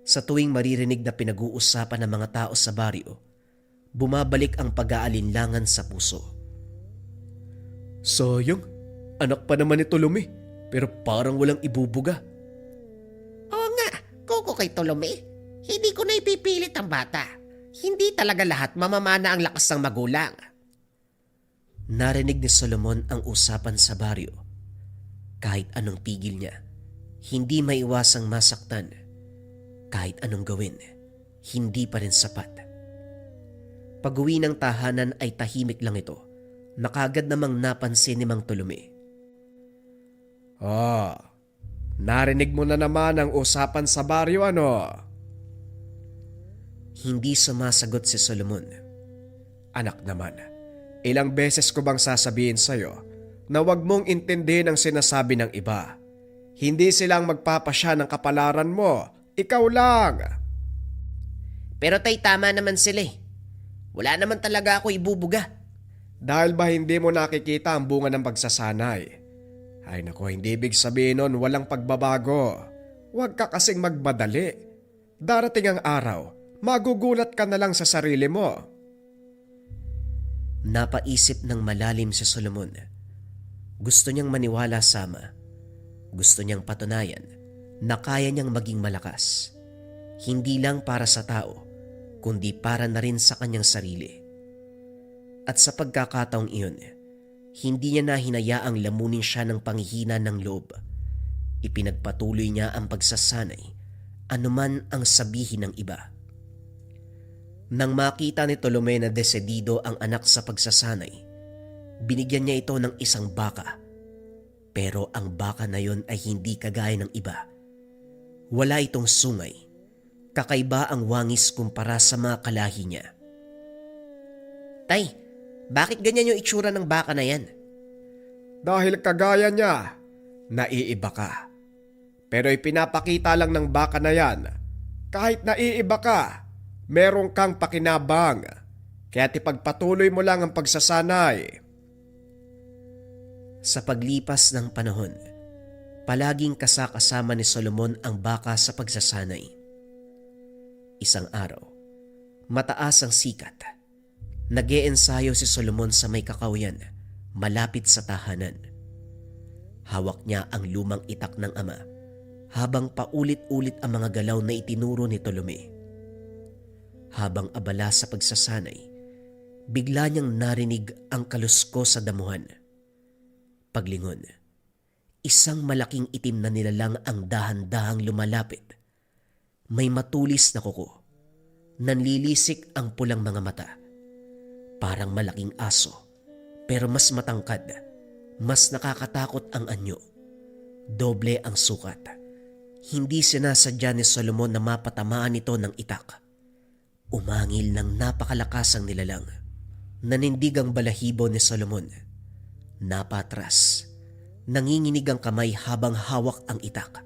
sa tuwing maririnig na pinag-uusapan ng mga tao sa baryo, bumabalik ang pag-aalinlangan sa puso. Sayang, anak pa naman ni Tolome, pero parang walang ibubuga. Oo nga, kuko kay Tolome. Hindi ko na ipipilit ang bata. Hindi talaga lahat mamamana ang lakas ng magulang. Narinig ni Solomon ang usapan sa baryo. Kahit anong pigil niya, hindi maiwasang masaktan. Kahit anong gawin, hindi pa rin sapat. Pag-uwi ng tahanan ay tahimik lang ito. Nakagad namang napansin ni Mang Tolome. Narinig mo na naman ang usapan sa baryo ano? Hindi sumasagot si Solomon. Anak naman, ilang beses ko bang sasabihin sa'yo na huwag mong intindihin ang sinasabi ng iba. Hindi silang magpapasya ng kapalaran mo, ikaw lang. Pero tay, tama naman sila eh. Wala naman talaga ako ibubuga. Dahil ba hindi mo nakikita ang bunga ng pagsasanay? Ay nako, hindi ibig sabihin nun walang pagbabago. Huwag ka kasing magmadali. Darating ang araw, magugulat ka na lang sa sarili mo. Napaisip ng malalim si Solomon. Gusto niyang maniwala sa Ama. Gusto niyang patunayan na kaya niyang maging malakas. Hindi lang para sa tao, kundi para na rin sa kanyang sarili. At sa pagkakataong iyon, hindi niya na hinayaang lamunin siya ng panghihina ng loob. Ipinagpatuloy niya ang pagsasanay, anuman ang sabihin ng iba. Nang makita ni Tolome na desedido ang anak sa pagsasanay, binigyan niya ito ng isang baka. Pero ang baka na yon ay hindi kagaya ng iba. Wala itong sungay. Kakaiba ang wangis kumpara sa mga kalahi niya. Tay, bakit ganyan yung itsura ng baka na yan? Dahil kagaya niya, naiiba ka. Pero ipinapakita lang ng baka na yan, kahit naiiba ka, meron kang pakinabang. Kaya't ipagpatuloy mo lang ang pagsasanay. Sa paglipas ng panahon, palaging kasakasama ni Solomon ang baka sa pagsasanay. Isang araw, mataas ang sikat. Nag-iensayo si Solomon sa may kakawayan, malapit sa tahanan. Hawak niya ang lumang itak ng ama, habang paulit-ulit ang mga galaw na itinuro ni Tolome. Habang abala sa pagsasanay, bigla niyang narinig ang kalusko sa damuhan. Paglingon, isang malaking itim na nilalang ang dahan-dahang lumalapit. May matulis na kuko. Nanlilisik ang pulang mga mata. Parang malaking aso, pero mas matangkad. Mas nakakatakot ang anyo. Doble ang sukat. Hindi sinasadya ni Solomon na mapatamaan ito ng itak. Umangil ng napakalakas ang nilalang. Nanindig ang balahibo ni Solomon. Napatras. Nanginginig ang kamay habang hawak ang itak.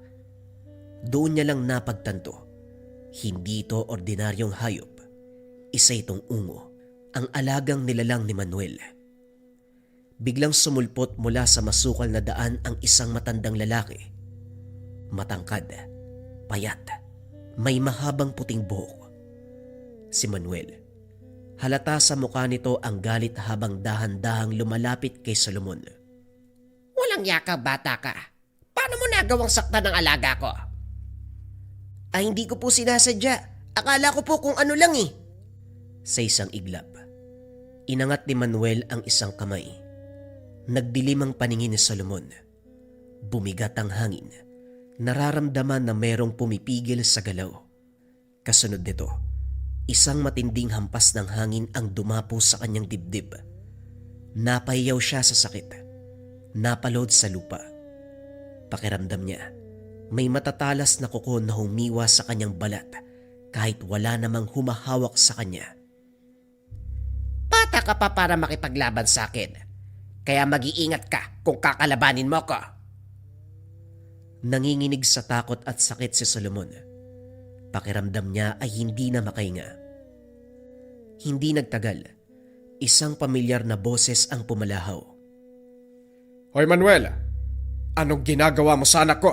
Doon niya lang napagtanto. Hindi ito ordinaryong hayop. Isa itong ungo, ang alagang nilalang ni Manuel. Biglang sumulpot mula sa masukal na daan ang isang matandang lalaki. Matangkad, payat, may mahabang puting buhok. Si Manuel. Halata sa mukha nito ang galit habang dahan-dahang lumalapit kay Solomon. Walang yaka, bata ka. Paano mo nagawang saktan ng alaga ko? Ay, hindi ko po sinasadya. Akala ko po kung ano lang eh. Sa isang iglap, inangat ni Manuel ang isang kamay. Nagdilim ang paningin ni Solomon. Bumigat ang hangin. Nararamdaman na merong pumipigil sa galaw. Kasunod nito, isang matinding hampas ng hangin ang dumapo sa kanyang dibdib. Napahiyaw siya sa sakit. Napalod sa lupa. Pakiramdam niya, may matatalas na kuko na humiwa sa kanyang balat kahit wala namang humahawak sa kanya. Bata ka pa para makipaglaban sa akin. Kaya mag-iingat ka kung kakalabanin mo ko. Nanginginig sa takot at sakit si Solomon. Pakiramdam niya ay hindi na makahinga. Hindi nagtagal, isang pamilyar na boses ang pumalahaw. Hoy Manuel, anong ginagawa mo sa anak ko?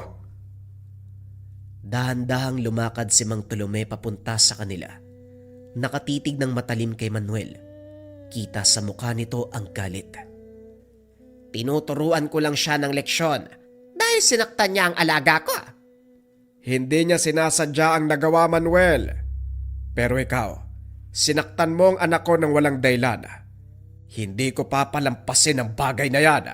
Dahan-dahang lumakad si Mang Tolome papunta sa kanila. Nakatitig ng matalim kay Manuel. Kita sa mukha nito ang galit. Tinuturuan ko lang siya ng leksyon dahil sinaktan niya ang alaga ko. Hindi niya sinasadya ang nagawa, Manuel. Pero ikaw, sinaktan mo ang anak ko ng walang dahilan. Hindi ko papalampasin ang bagay na yan.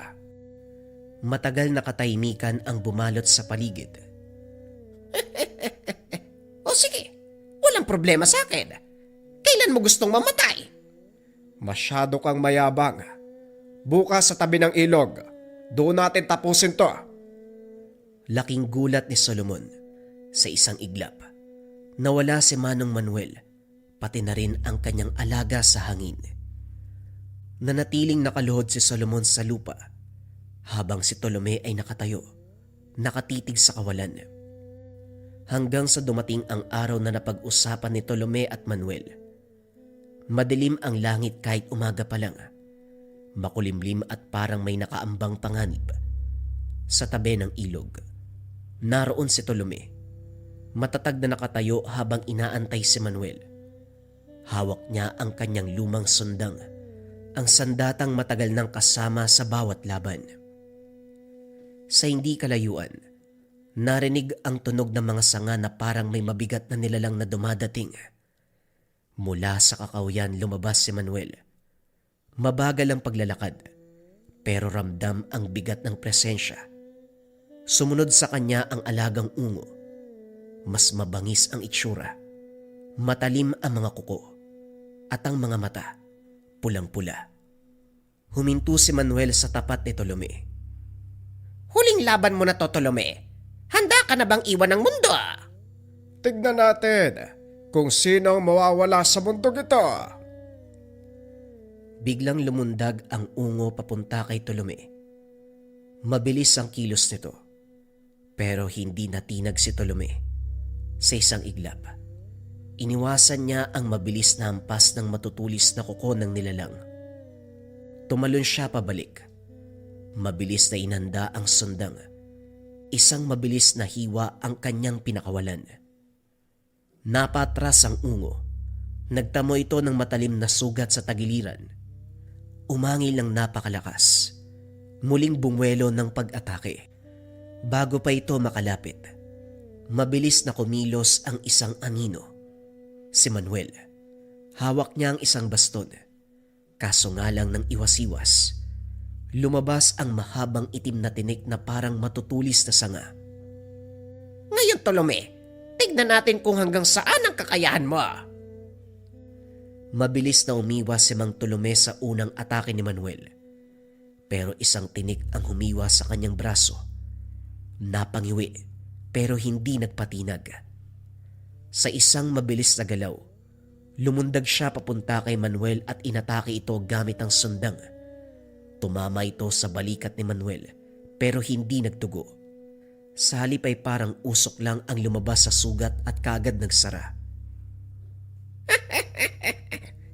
Matagal na katahimikan ang bumalot sa paligid. O sige, walang problema sa akin. Kailan mo gustong mamatay? Masyado kang mayabang. Bukas sa tabi ng ilog, doon natin tapusin to. Laking gulat ni Solomon. Sa isang iglap, nawala si Manong Manuel, pati na rin ang kanyang alaga sa hangin. Nanatiling nakaluhod si Solomon sa lupa, habang si Tolome ay nakatayo, nakatitig sa kawalan. Hanggang sa dumating ang araw na napag-usapan ni Tolome at Manuel. Madilim ang langit kahit umaga pa lang. Makulimlim at parang may nakaambang panganib. Sa tabi ng ilog, naroon si Tolome. Matatag na nakatayo habang inaantay si Manuel. Hawak niya ang kanyang lumang sundang, ang sandatang matagal nang kasama sa bawat laban. Sa hindi kalayuan, narinig ang tunog ng mga sanga na parang may mabigat na nilalang na dumadating. Mula sa kakawyan lumabas si Manuel. Mabagal ang paglalakad, pero ramdam ang bigat ng presensya. Sumunod sa kanya ang alagang ungo. Mas mabangis ang itsura. Matalim ang mga kuko. At ang mga mata, pulang-pula. Huminto si Manuel sa tapat ni Tolome. Huling laban mo na to, Tolome. Handa ka na bang iwan ng mundo? Tignan natin kung sino ang mawawala sa mundong ito. Biglang lumundag ang ungo papunta kay Tolome. Mabilis ang kilos nito, pero hindi natinag si Tolome. Sa isang iglap, iniwasan niya ang mabilis na hampas ng matutulis na kuko ng nilalang. Tumalon siya pabalik. Mabilis na inanda ang sundang. Isang mabilis na hiwa ang kanyang pinakawalan. Napatras ang ungo. Nagtamo ito ng matalim na sugat sa tagiliran. Umangil ng napakalakas. Muling bumuelo ng pag-atake. Bago pa ito makalapit, mabilis na kumilos ang isang anino. Si Manuel. Hawak niya ang isang baston. Kaso nga lang ng iwas-iwas, lumabas ang mahabang itim na tinik na parang matutulis na sanga. Ngayon, Tolome, tignan natin kung hanggang saan ang kakayahan mo. Mabilis na umiwas si Mang Tolome sa unang atake ni Manuel. Pero isang tinik ang humiwas sa kanyang braso. Napangiwi pero hindi nagpatinag. Sa isang mabilis na galaw, lumundag siya papunta kay Manuel at inatake ito gamit ang sundang. Tumama ito sa balikat ni Manuel pero hindi nagtugo. Sa halip ay parang usok lang ang lumabas sa sugat at kaagad nagsara.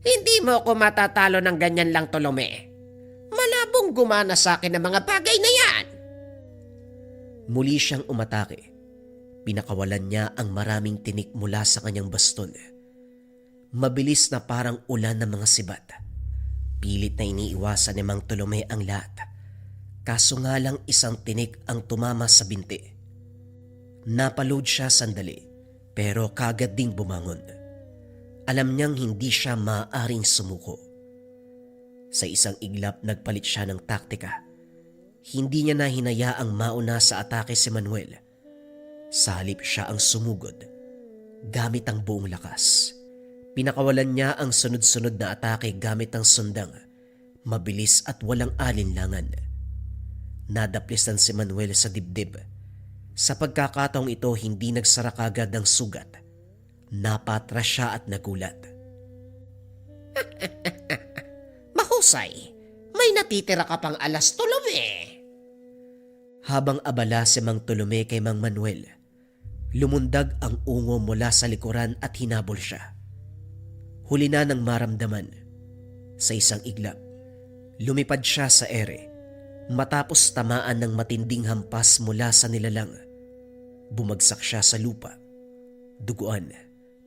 Hindi mo ako matatalo ng ganyan lang, Tolome. Malabong gumana sa akin ang mga bagay na yan. Muli siyang umatake. Pinakawalan niya ang maraming tinik mula sa kanyang baston. Mabilis na parang ulan ng mga sibat. Pilit na iniiwasan ni Mang Tolome ang lahat. Kaso nga lang isang tinik ang tumama sa binti. Napaload siya sandali pero kagad ding bumangon. Alam niyang hindi siya maaaring sumuko. Sa isang iglap nagpalit siya ng taktika. Hindi niya na hinayaang mauna sa atake si Manuel. Sa halip siya ang sumugod. Gamit ang buong lakas. Pinakawalan niya ang sunod-sunod na atake gamit ang sundang. Mabilis at walang alinlangan. Nadaplisan si Manuel sa dibdib. Sa pagkakataong ito hindi nagsara kagad ng sugat. Napatras siya at nagulat. Mahusay, may natitira ka pang alas, Tolome. Habang abala si Mang Tolome kay Mang Manuel, lumundag ang ungo mula sa likuran at hinabol siya. Huli na nang maramdaman. Sa isang iglap, lumipad siya sa ere matapos tamaan ng matinding hampas mula sa nilalang. Bumagsak siya sa lupa, duguan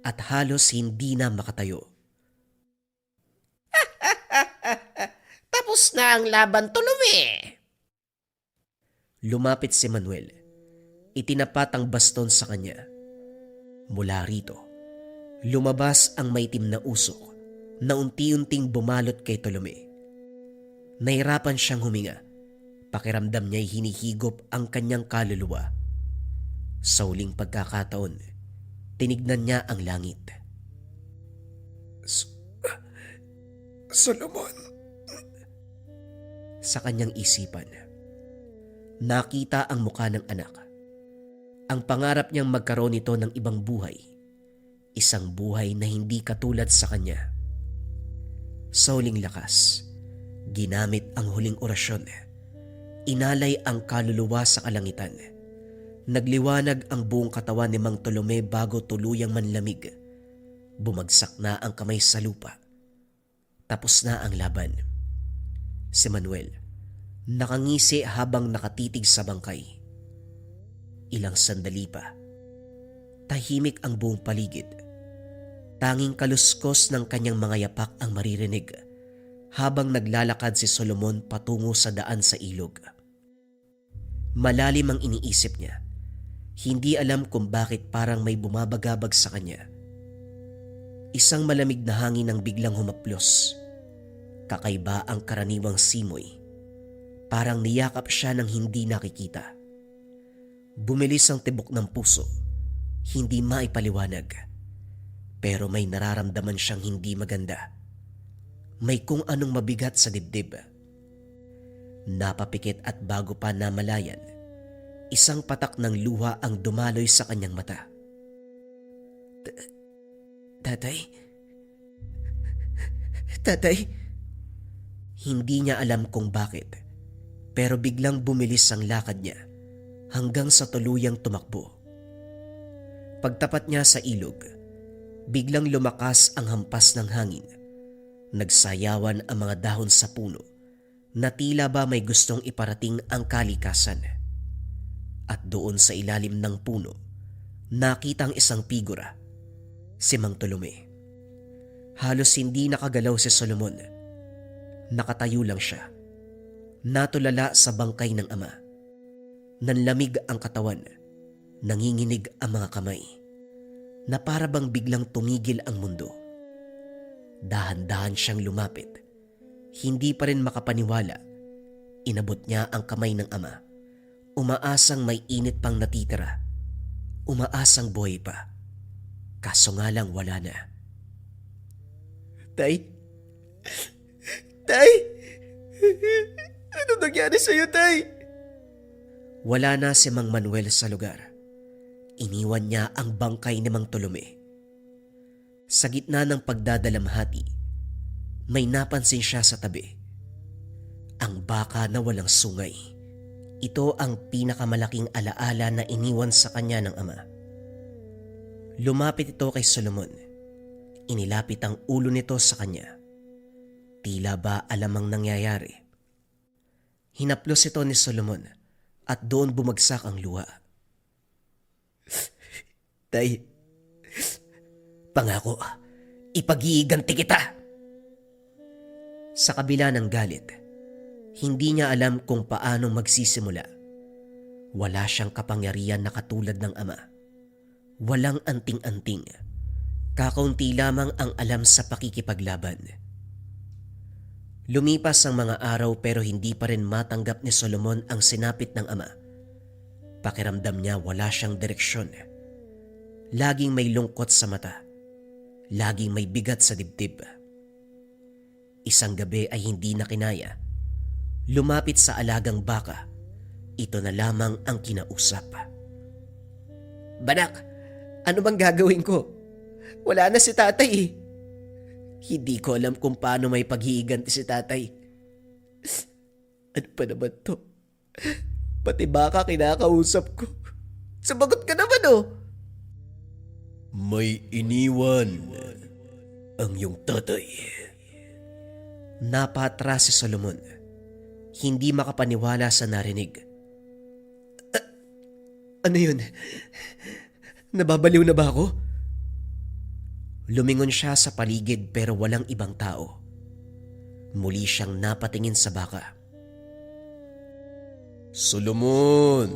at halos hindi na makatayo. Tapos na ang laban, Tolome. Lumapit si Manuel. Itinapat ang baston sa kanya. Mula rito, lumabas ang maitim na usok na unti-unting bumalot kay Tolome. Nahirapan siyang huminga. Pakiramdam niya'y hinihigop ang kanyang kaluluwa. Sa huling pagkakataon, tinignan niya ang langit. Solomon. Sa kanyang isipan, nakita ang mukha ng anak. Ang pangarap niyang magkaroon nito ng ibang buhay. Isang buhay na hindi katulad sa kanya. Sa huling lakas, ginamit ang huling orasyon. Inalay ang kaluluwa sa kalangitan. Nagliwanag ang buong katawan ni Mang Tolome bago tuluyang manlamig. Bumagsak na ang kamay sa lupa. Tapos na ang laban. Si Manuel, nakangisi habang nakatitig sa bangkay. Ilang sandali pa, tahimik ang buong paligid. Tanging kaluskos ng kanyang mga yapak ang maririnig habang naglalakad si Solomon patungo sa daan sa ilog. Malalim ang iniisip niya. Hindi alam kung bakit parang may bumabagabag sa kanya. Isang malamig na hangin ang biglang humaplos. Kakaiba ang karaniwang simoy. Parang niyakap siya ng hindi nakikita. Bumilis ang tibok ng puso. Hindi maipaliwanag. Pero may nararamdaman siyang hindi maganda. May kung anong mabigat sa dibdib. Napapikit at bago pa namalayan, isang patak ng luha ang dumaloy sa kanyang mata. Tatay? Tatay? Hindi niya alam kung bakit, pero biglang bumilis ang lakad niya hanggang sa tuluyang tumakbo. Pagtapat niya sa ilog, biglang lumakas ang hampas ng hangin. Nagsayawan ang mga dahon sa puno na tila ba may gustong iparating ang kalikasan. At doon sa ilalim ng puno, nakita ang isang figura, si Mang Tolome. Halos hindi nakagalaw si Solomon. Nakatayo lang siya. Natulala sa bangkay ng ama. Nanlamig ang katawan. Nanginginig ang mga kamay. Na para bang biglang tumigil ang mundo. Dahan-dahan siyang lumapit. Hindi pa rin makapaniwala. Inabot niya ang kamay ng ama. Umaasang may init pang natitira. Umaasang buhay pa. Kaso nga lang wala na. Tay? Tay? Ano nangyari sa'yo, Tay? Wala na si Mang Manuel sa lugar. Iniwan niya ang bangkay ni Mang Tolome. Sa gitna ng pagdadalamhati, may napansin siya sa tabi. Ang baka na walang sungay. Ito ang pinakamalaking alaala na iniwan sa kanya ng ama. Lumapit ito kay Solomon. Inilapit ang ulo nito sa kanya. Tila ba alam ang nangyayari? Hinaplos ito ni Solomon at doon bumagsak ang luha. Tay, pangako, ipag-iiganti kita. Sa kabila ng galit, hindi niya alam kung paano magsisimula. Wala siyang kapangyarihan na katulad ng ama. Walang anting-anting. Kakaunti lamang ang alam sa pakikipaglaban. Lumipas ang mga araw pero hindi pa rin matanggap ni Solomon ang sinapit ng ama. Pakiramdam niya wala siyang direksyon. Laging may lungkot sa mata. Laging may bigat sa dibdib. Isang gabi ay hindi na kinaya. Lumapit sa alagang baka. Ito na lamang ang kinausap. Banak, ano bang gagawin ko? Wala na si tatay eh. Hindi ko alam kung paano may paghihiganti si tatay. Ano pa naman to? Pati baka kinakausap ko. Sumagot ka naman oh. May iniwan ang iyong tatay. Napatras si Solomon. Hindi makapaniwala sa narinig. Ano yun? Nababaliw na ba ako? Lumingon siya sa paligid pero walang ibang tao. Muli siyang napatingin sa baka. Solomon,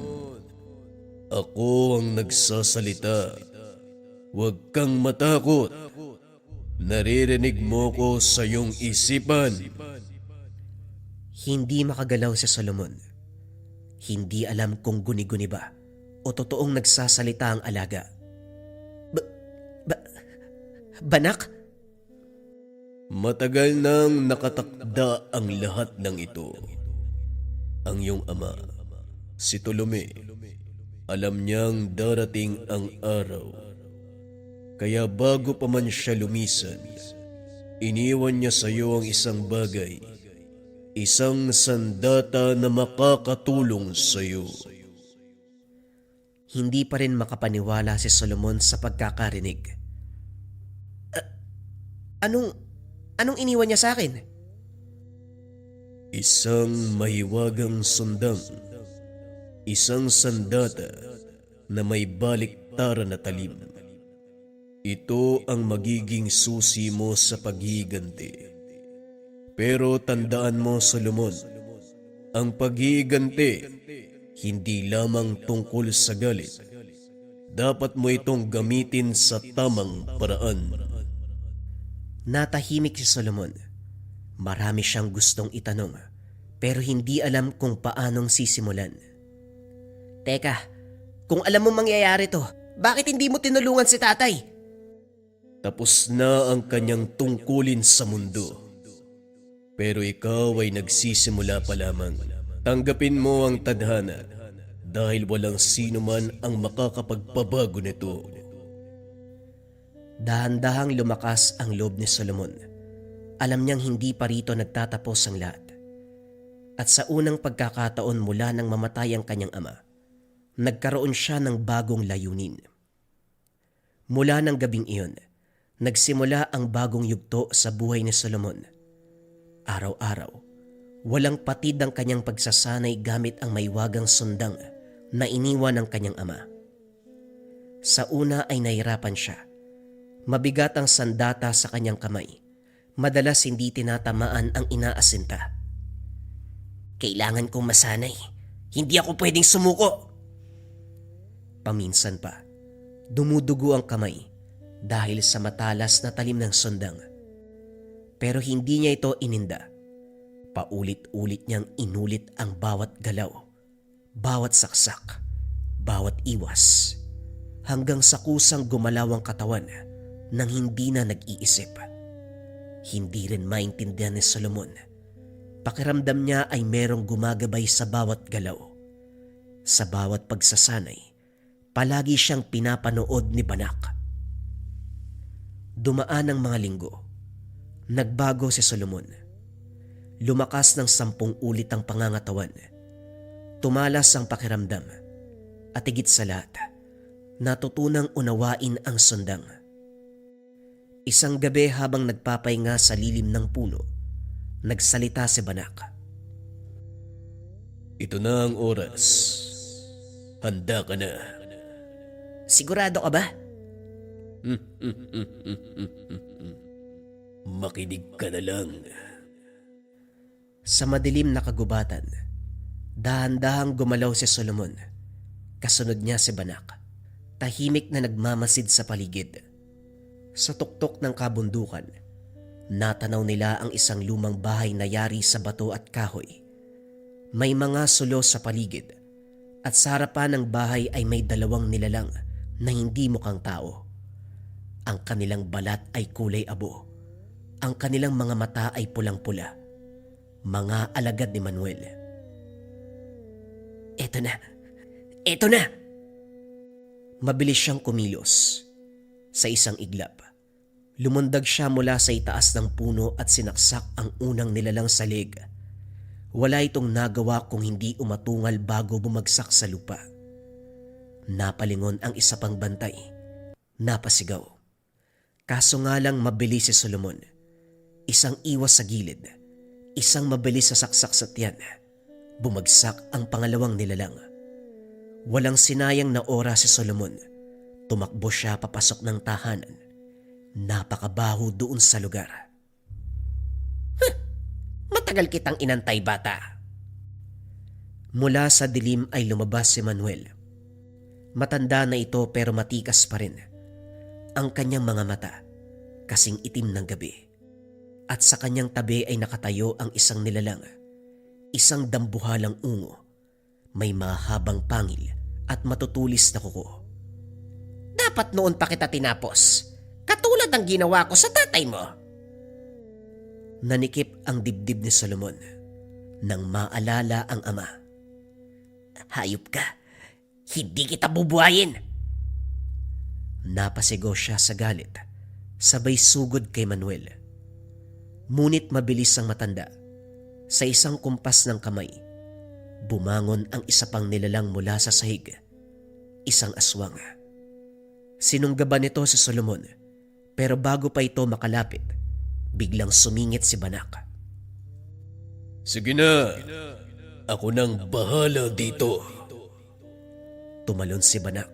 ako ang nagsasalita. Huwag kang matakot. Naririnig mo ko sa iyong isipan. Hindi makagalaw si Solomon. Hindi alam kung guni-guni ba o totoong nagsasalita ang alaga. Banak? Matagal nang nakatakda ang lahat ng ito. Ang iyong ama, si Tolome, alam niyang darating ang araw. Kaya bago pa man siya lumisan, iniwan niya sa iyo ang isang bagay, isang sandata na makakatulong sa iyo. Hindi pa rin makapaniwala si Solomon sa pagkakarinig. Anong iniwan niya sa akin? Isang mahiwagang sundang, isang sandata na may baliktaran na talim. Ito ang magiging susi mo sa paghiganti. Pero tandaan mo, Solomon, ang paghiganti hindi lamang tungkol sa galit. Dapat mo itong gamitin sa tamang paraan. Natahimik si Solomon. Marami siyang gustong itanong pero hindi alam kung paanong sisimulan. Teka, kung alam mo mangyayari to, bakit hindi mo tinulungan si tatay? Tapos na ang kanyang tungkulin sa mundo. Pero ikaw ay nagsisimula pa lamang. Tanggapin mo ang tadhana dahil walang sino man ang makakapagpabago nito. Dahan-dahang lumakas ang loob ni Solomon. Alam niyang hindi pa rito nagtatapos ang lahat. At sa unang pagkakataon mula nang mamatay ang kanyang ama, nagkaroon siya ng bagong layunin. Mula ng gabing iyon, nagsimula ang bagong yugto sa buhay ni Solomon. Araw-araw, walang patid ang kanyang pagsasanay gamit ang maiwagang sundang na iniwan ng kanyang ama. Sa una ay nahirapan siya. Mabigat ang sandata sa kanyang kamay. Madalas hindi tinatamaan ang inaasinta. Kailangan kong masanay. Hindi ako pwedeng sumuko. Paminsan pa, dumudugo ang kamay dahil sa matalas na talim ng sundang. Pero hindi niya ito ininda. Paulit-ulit niyang inulit ang bawat galaw, bawat saksak, bawat iwas, hanggang sa kusang gumalaw ang katawan nang hindi na nag-iisip. Hindi rin maintindihan ni Solomon. Pakiramdam niya ay merong gumagabay sa bawat galaw. Sa bawat pagsasanay, palagi siyang pinapanood ni Banak. Dumaan ang mga linggo. Nagbago si Solomon. Lumakas ng 10 ulit ang pangangatawan. Tumalas ang pakiramdam. At higit sa lahat, natutunang unawain ang sundang. Isang gabi habang nagpapahinga sa lilim ng puno, nagsalita si Banak. Ito na ang oras. Handa ka na. Sigurado ka ba? Makinig ka na lang. Sa madilim na kagubatan, dahan-dahang gumalaw si Solomon. Kasunod niya si Banak, tahimik na nagmamasid sa paligid. Sa tuktok ng kabundukan, natanaw nila ang isang lumang bahay na yari sa bato at kahoy. May mga sulo sa paligid at sa harapan ng bahay ay may 2 nilalang na hindi mukhang tao. Ang kanilang balat ay kulay abo. Ang kanilang mga mata ay pulang-pula. Mga alagad ni Manuel. Eto na! Eto na! Mabilis siyang kumilos. Sa isang iglap, lumundag siya mula sa itaas ng puno at sinaksak ang unang nilalang sa leg. Wala itong nagawa kung hindi umatungal bago bumagsak sa lupa. Napalingon ang isa pang bantay. Napasigaw. Kaso nga lang mabilis si Solomon. Isang iwas sa gilid. Isang mabilis sa saksak sa tiyan. Bumagsak ang pangalawang nilalang. Walang sinayang na oras si Solomon. Tumakbo siya papasok ng tahanan. Napakabaho doon sa lugar. Matagal kitang inantay, bata. Mula sa dilim ay lumabas si Manuel. Matanda na ito pero matikas pa rin. Ang kanyang mga mata, kasing itim ng gabi. At sa kanyang tabi ay nakatayo ang isang nilalang. Isang dambuhalang ungo. May mahabang pangil at matutulis na kuko. Dapat noon pa kita tinapos. Katulad ng ginawa ko sa tatay mo. Nanikip ang dibdib ni Solomon nang maalala ang ama. Hayop ka. Hindi kita bubuhayin. Napasigaw siya sa galit, sabay sugod kay Manuel. Ngunit mabilis ang matanda. Sa isang kumpas ng kamay, bumangon ang isa pang nilalang mula sa sahig. Isang aswang. Sinunggaban nito si Solomon, pero bago pa ito makalapit, Biglang sumingit si Banak. Sige na, ako nang bahala dito. Tumalon si Banak.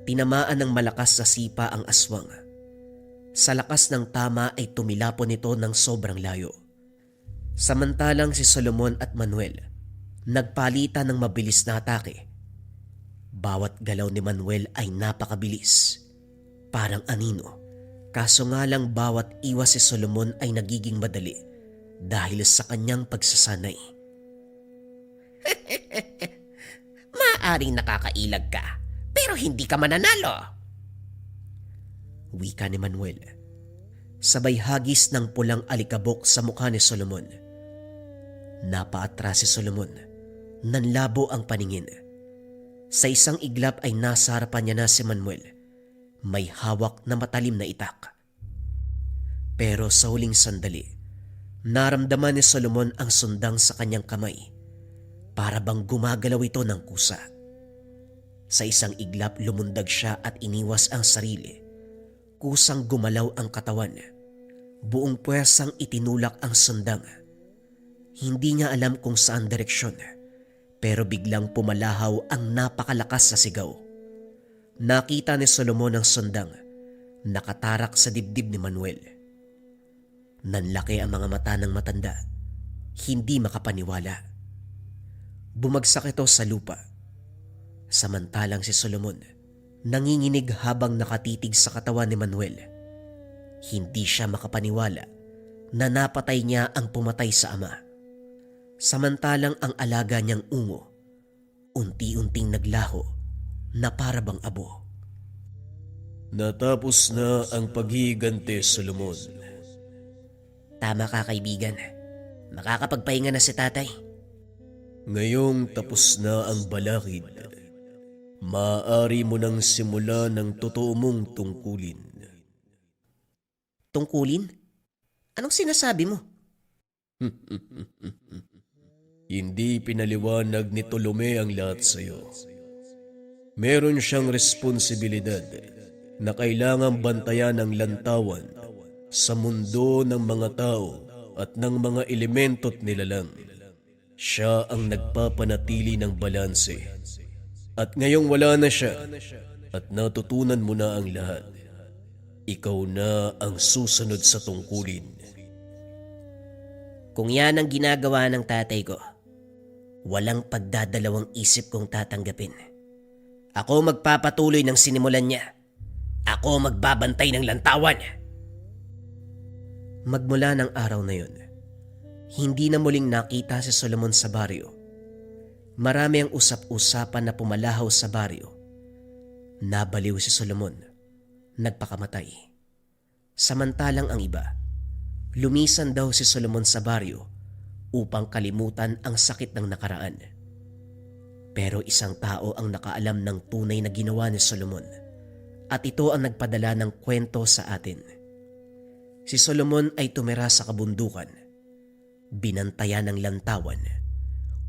Tinamaan ng malakas sa sipa ang aswang. Sa lakas ng tama ay tumilapon ito ng sobrang layo. Samantalang si Solomon at Manuel nagpalitan ng mabilis na atake. Bawat galaw ni Manuel ay napakabilis, parang anino. Kaso nga lang bawat iwas si Solomon ay nagiging madali dahil sa kanyang pagsasanay. Maaring nakakailag ka, pero hindi ka mananalo. Wika ni Manuel. Sabay hagis ng pulang alikabok sa mukha ni Solomon. Napaatras si Solomon. Nanlabo ang paningin. Sa isang iglap ay nasa harapan niya na si Manuel. May hawak na matalim na itak. Pero sa huling sandali, naramdaman ni Solomon ang sundang sa kanyang kamay. Para bang gumagalaw ito ng kusa. Sa isang iglap lumundag siya at iniwas ang sarili. Kusang gumalaw ang katawan. Buong puwersang itinulak ang sundang. Hindi niya alam kung saan direksyon, pero biglang pumalahaw ang napakalakas na sigaw. Nakita ni Solomon ang sundang, nakatarak sa dibdib ni Manuel. Nanlaki ang mga mata ng matanda, hindi makapaniwala. Bumagsak ito sa lupa. Samantalang si Solomon, nanginginig habang nakatitig sa katawan ni Manuel. Hindi siya makapaniwala na napatay niya ang pumatay sa ama. Samantalang ang alaga niyang ungo, unti-unting naglaho na para bang abo. Natapos na ang paghihiganti, Solomon. Tama ka, kaibigan. Makakapagpahinga na si tatay. Ngayong tapos na ang balakid, maaari mo nang simula ng totoo mong tungkulin. Tungkulin? Anong sinasabi mo? Hindi pinaliwanag ni Tolome ang lahat sa iyo. Meron siyang responsibilidad na kailangang bantayan ng lantawan sa mundo ng mga tao at ng mga elemento't nilalang. Siya ang nagpapanatili ng balanse. At ngayong wala na siya at natutunan mo na ang lahat, ikaw na ang susunod sa tungkulin. Kung yan ang ginagawa ng tatay ko, walang pagdadalawang isip kong tatanggapin. Ako magpapatuloy ng sinimulan niya. Ako magbabantay ng lantawan. Magmula ng araw na yun, hindi na muling nakita si Solomon sa baryo. Marami ang usap-usapan na pumalahaw sa baryo. Nabaliw si Solomon, nagpakamatay. Samantalang ang iba, lumisan daw si Solomon sa baryo upang kalimutan ang sakit ng nakaraan. Pero isang tao ang nakaalam ng tunay na ginawa ni Solomon at ito ang nagpadala ng kwento sa atin. Si Solomon ay tumira sa kabundukan, binantayan ng lantawan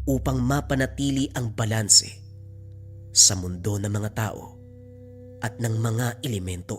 upang mapanatili ang balanse sa mundo ng mga tao at ng mga elemento.